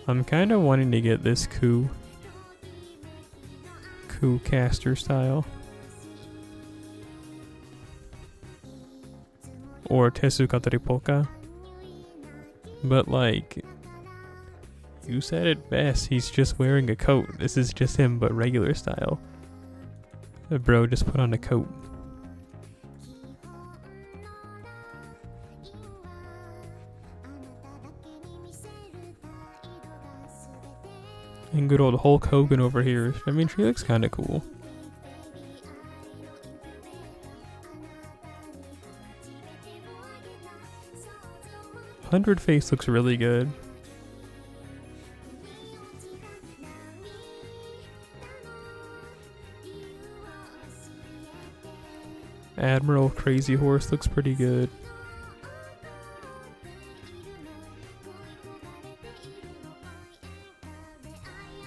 I'm kind of wanting to get this coup caster style. Or Tesukatari Polka. But like, you said it best, he's just wearing a coat. This is just him, but regular style. Bro just put on a coat. And good old Hulk Hogan over here. I mean, she looks kind of cool. Hundred Face looks really good. Admiral Crazy Horse looks pretty good.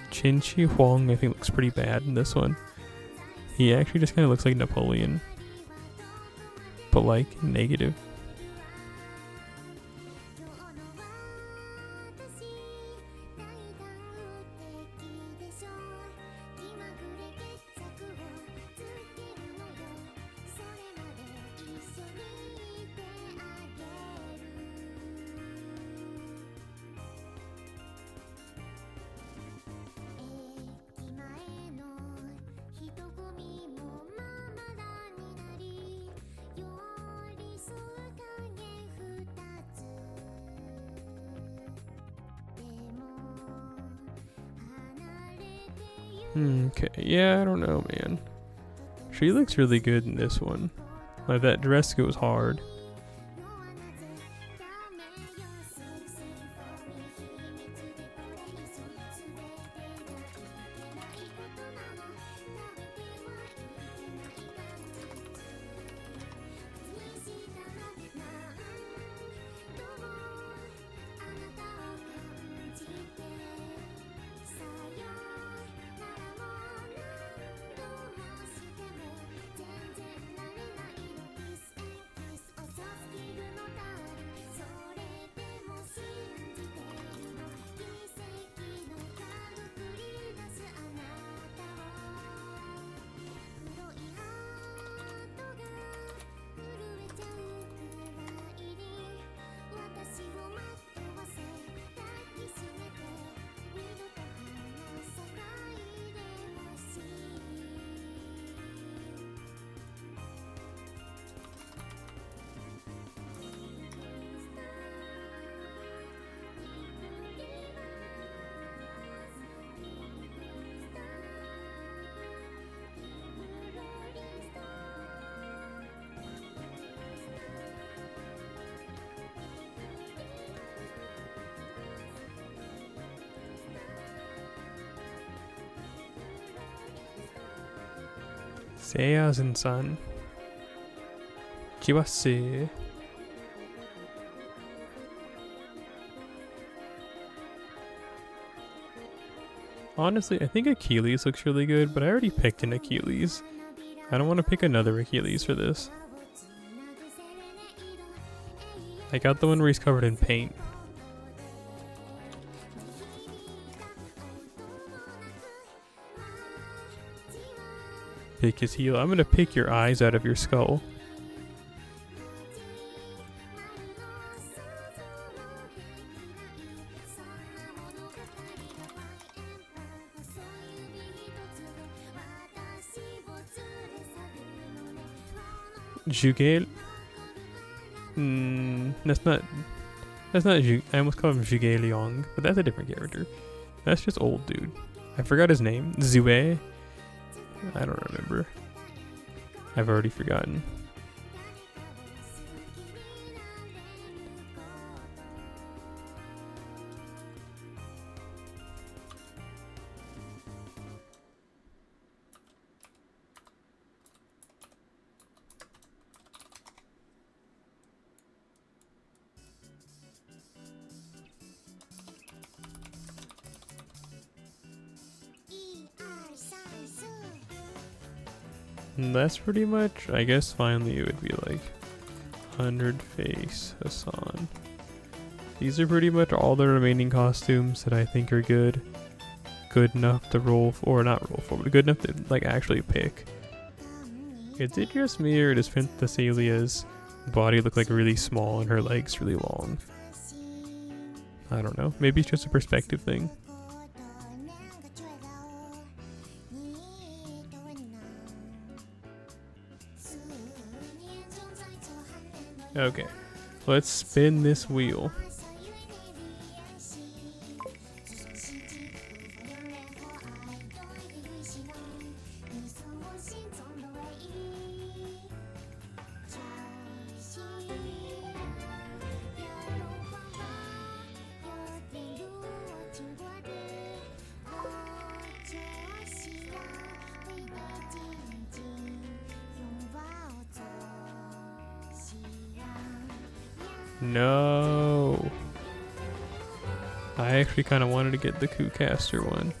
Qin Shi Huang I think looks pretty bad in this one. He actually just kind of looks like Napoleon, but like negative. Okay, yeah, I don't know, man. She looks really good in this one. Like, that dress goes hard. Seiya-zen-san. Chiwase. Honestly, I think Achilles looks really good, but I already picked an Achilles. I don't want to pick another Achilles for this. I got the one where he's covered in paint. Pick his heel. I'm gonna pick your eyes out of your skull. Jugel. That's not I almost called him Jugel Liang, but that's a different character. That's just old dude. I forgot his name. Zue. I don't remember. I've already forgotten. And that's pretty much, I guess finally it would be like 100 Face Hassan. These are pretty much all the remaining costumes that I think are good. Good enough to roll for, or not roll for, but good enough to like actually pick. Is it just me or does TheSelleri's body look like really small and her legs really long? I don't know. Maybe it's just a perspective thing. Okay, let's spin this wheel. No. I actually kind of wanted to get the Kucaster one.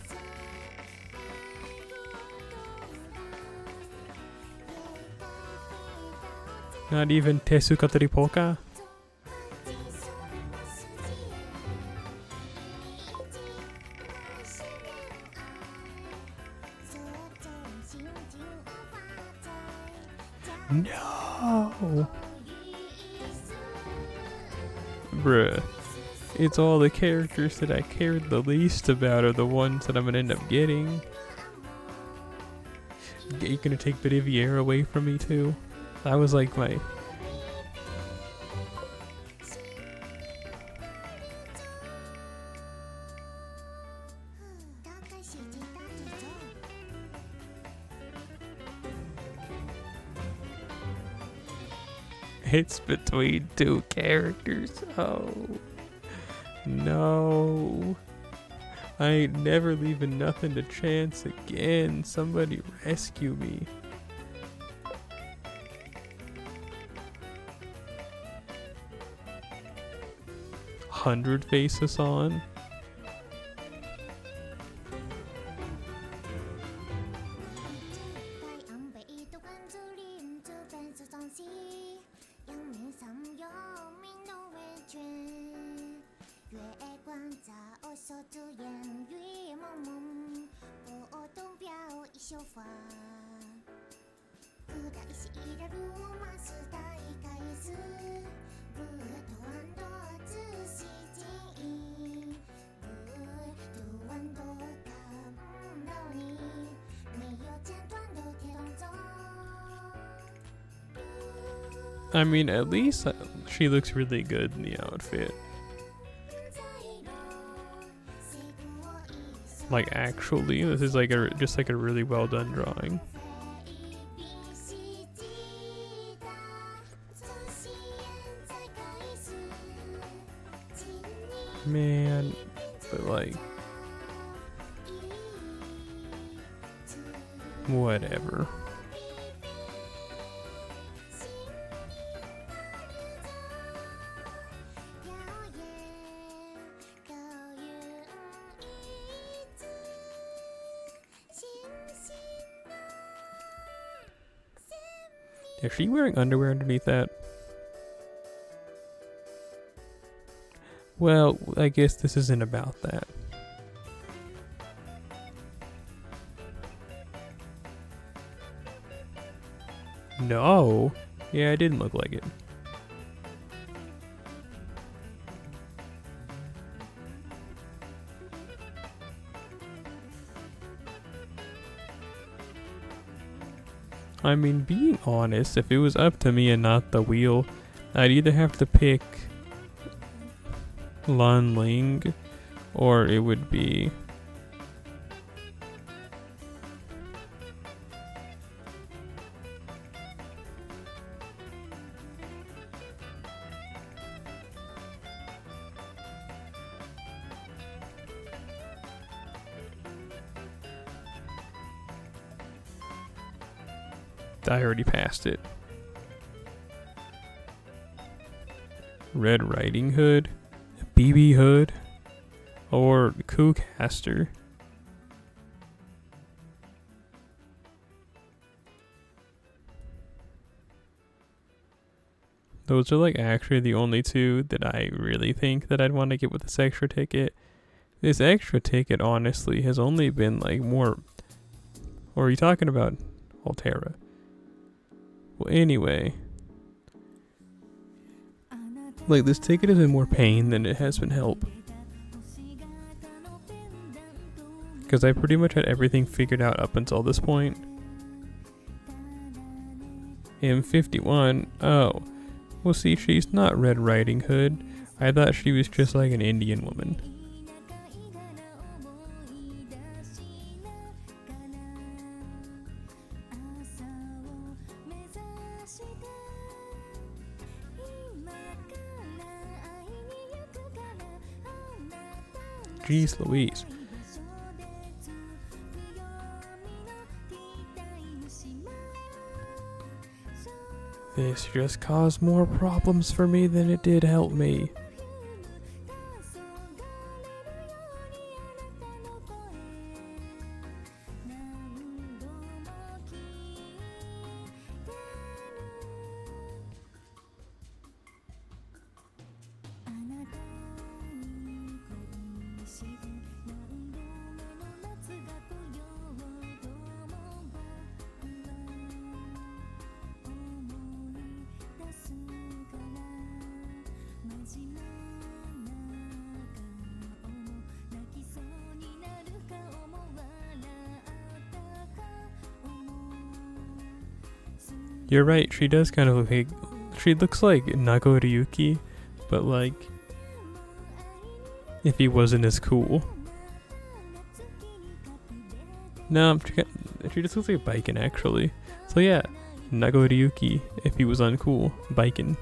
Not even Tesukatari Polka? No! Bruh. It's all the characters that I cared the least about are the ones that I'm gonna end up getting. You're gonna take Bolivier away from me too? That was like my... It's between two characters. Oh. No. I ain't never leaving nothing to chance again. Somebody rescue me. Hundred faces on. I mean, at least she looks really good in the outfit. Like, actually, this is like just like a really well done drawing. Man, but like, whatever. Is she wearing underwear underneath that? Well, I guess this isn't about that. No. Yeah, it didn't look like it. I mean, being honest, if it was up to me and not the wheel, I'd either have to pick Lan Ling or it would be I already passed it. Red Riding Hood, BB Hood, or Kucaster. Those are like actually the only two that I really think that I'd want to get with this extra ticket. This extra ticket honestly has only been like more... Or are you talking about Altera? Well, anyway, like this ticket has been more pain than it has been help. Because I pretty much had everything figured out up until this point. M51, oh, well see, she's not Red Riding Hood. I thought she was just like an Indian woman. Jeez Louise. This just caused more problems for me than it did help me. You're right, she does kind of look like, she looks like Nagoriyuki, but like, if he wasn't as cool. No, she just looks like Baiken actually. So yeah, Nagoriyuki if he was uncool. Baiken.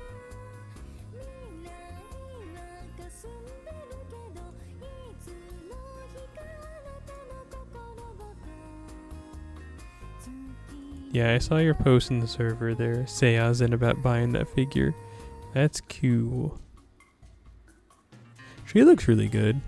Yeah, I saw your post in the server there, Seiyazen, about buying that figure. That's cool. She looks really good.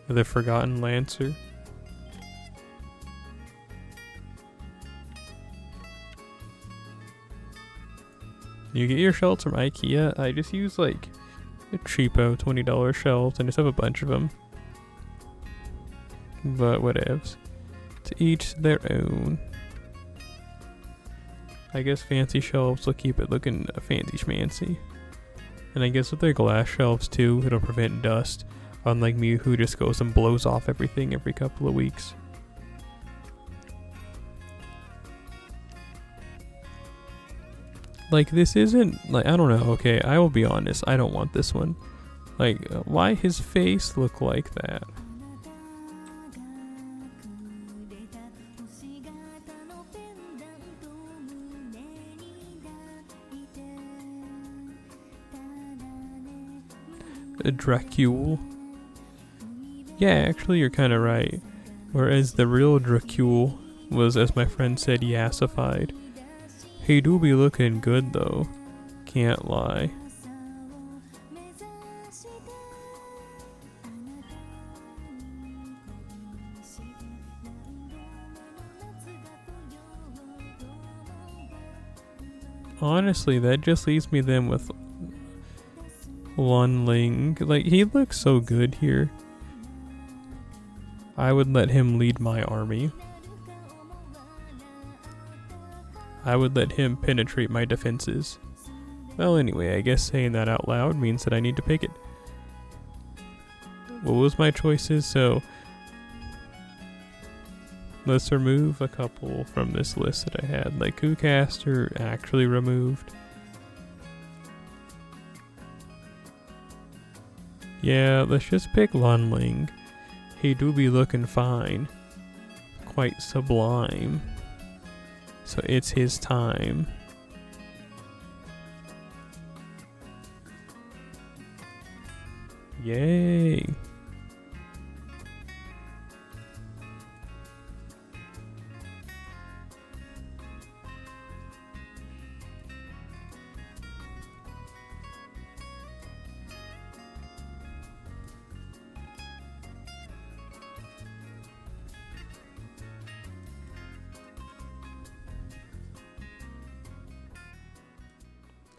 The Forgotten Lancer. You get your shelves from IKEA. I just use like a cheapo $20 shelves and just have a bunch of them. But whatevs. To each their own. I guess fancy shelves will keep it looking fancy schmancy. And I guess with their glass shelves too, it'll prevent dust. Unlike me who just goes and blows off everything every couple of weeks. Like, this isn't, like, I don't know, okay, I will be honest, I don't want this one. Like, why his face look like that? A Dracule. Yeah, actually you're kinda right. Whereas the real Dracule was, as my friend said, yassified. He do be looking good though. Can't lie. Honestly, that just leaves me then with Lunling. Like, he looks so good here. I would let him lead my army. I would let him penetrate my defenses. Well, anyway, I guess saying that out loud means that I need to pick it. What was my choices? So, let's remove a couple from this list that I had. Like, Kucaster actually removed. Yeah, let's just pick Lunling. He do be looking fine. Quite sublime. So it's his time. Yay.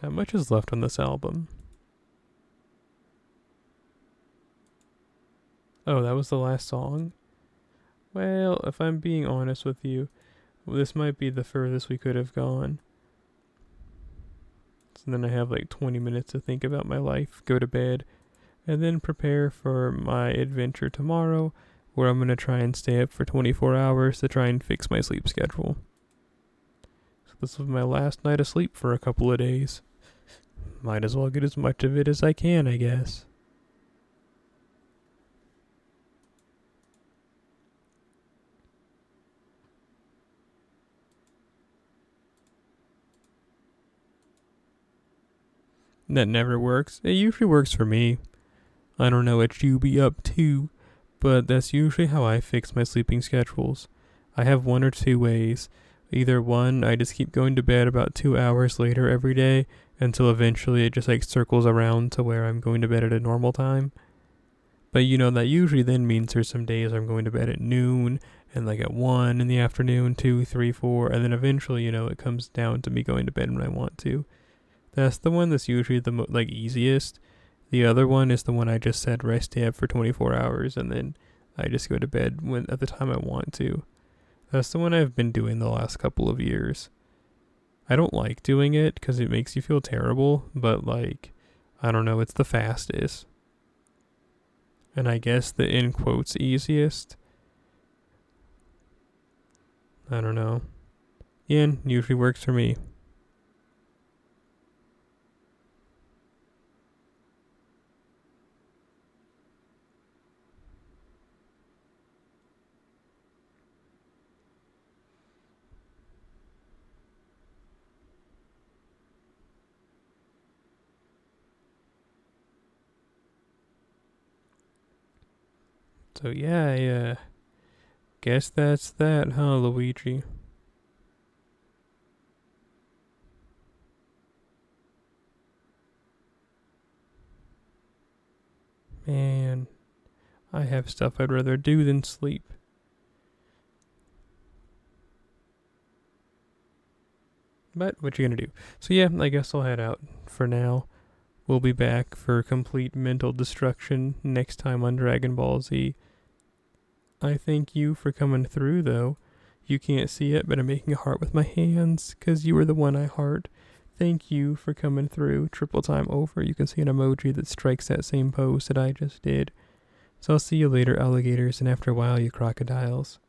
How much is left on this album? Oh, that was the last song? Well, if I'm being honest with you, this might be the furthest we could have gone. So then I have like 20 minutes to think about my life, go to bed, and then prepare for my adventure tomorrow, where I'm going to try and stay up for 24 hours to try and fix my sleep schedule. So this was my last night of sleep for a couple of days. Might as well get as much of it as I can, I guess. That never works. It usually works for me. I don't know what you be up to, but that's usually how I fix my sleeping schedules. I have one or two ways. Either one, I just keep going to bed about 2 hours later every day until eventually it just like circles around to where I'm going to bed at a normal time. But that usually then means there's some days I'm going to bed at noon and like at 1 in the afternoon, 2, 3, 4, and then eventually, it comes down to me going to bed when I want to. That's the one that's usually the easiest. The other one is the one I just said rest tab for 24 hours and then I just go to bed at the time I want to. That's the one I've been doing the last couple of years. I don't like doing it because it makes you feel terrible, but I don't know, it's the fastest. And I guess the in quotes easiest. I don't know. Yeah, usually works for me. So yeah, I guess that's that, huh, Luigi? Man, I have stuff I'd rather do than sleep. But what you gonna do? So yeah, I guess I'll head out for now. We'll be back for complete mental destruction next time on Dragon Ball Z. I thank you for coming through, though. You can't see it, but I'm making a heart with my hands, 'cause you are the one I heart. Thank you for coming through. Triple time over, you can see an emoji that strikes that same pose that I just did. So I'll see you later, alligators, and after a while, you crocodiles.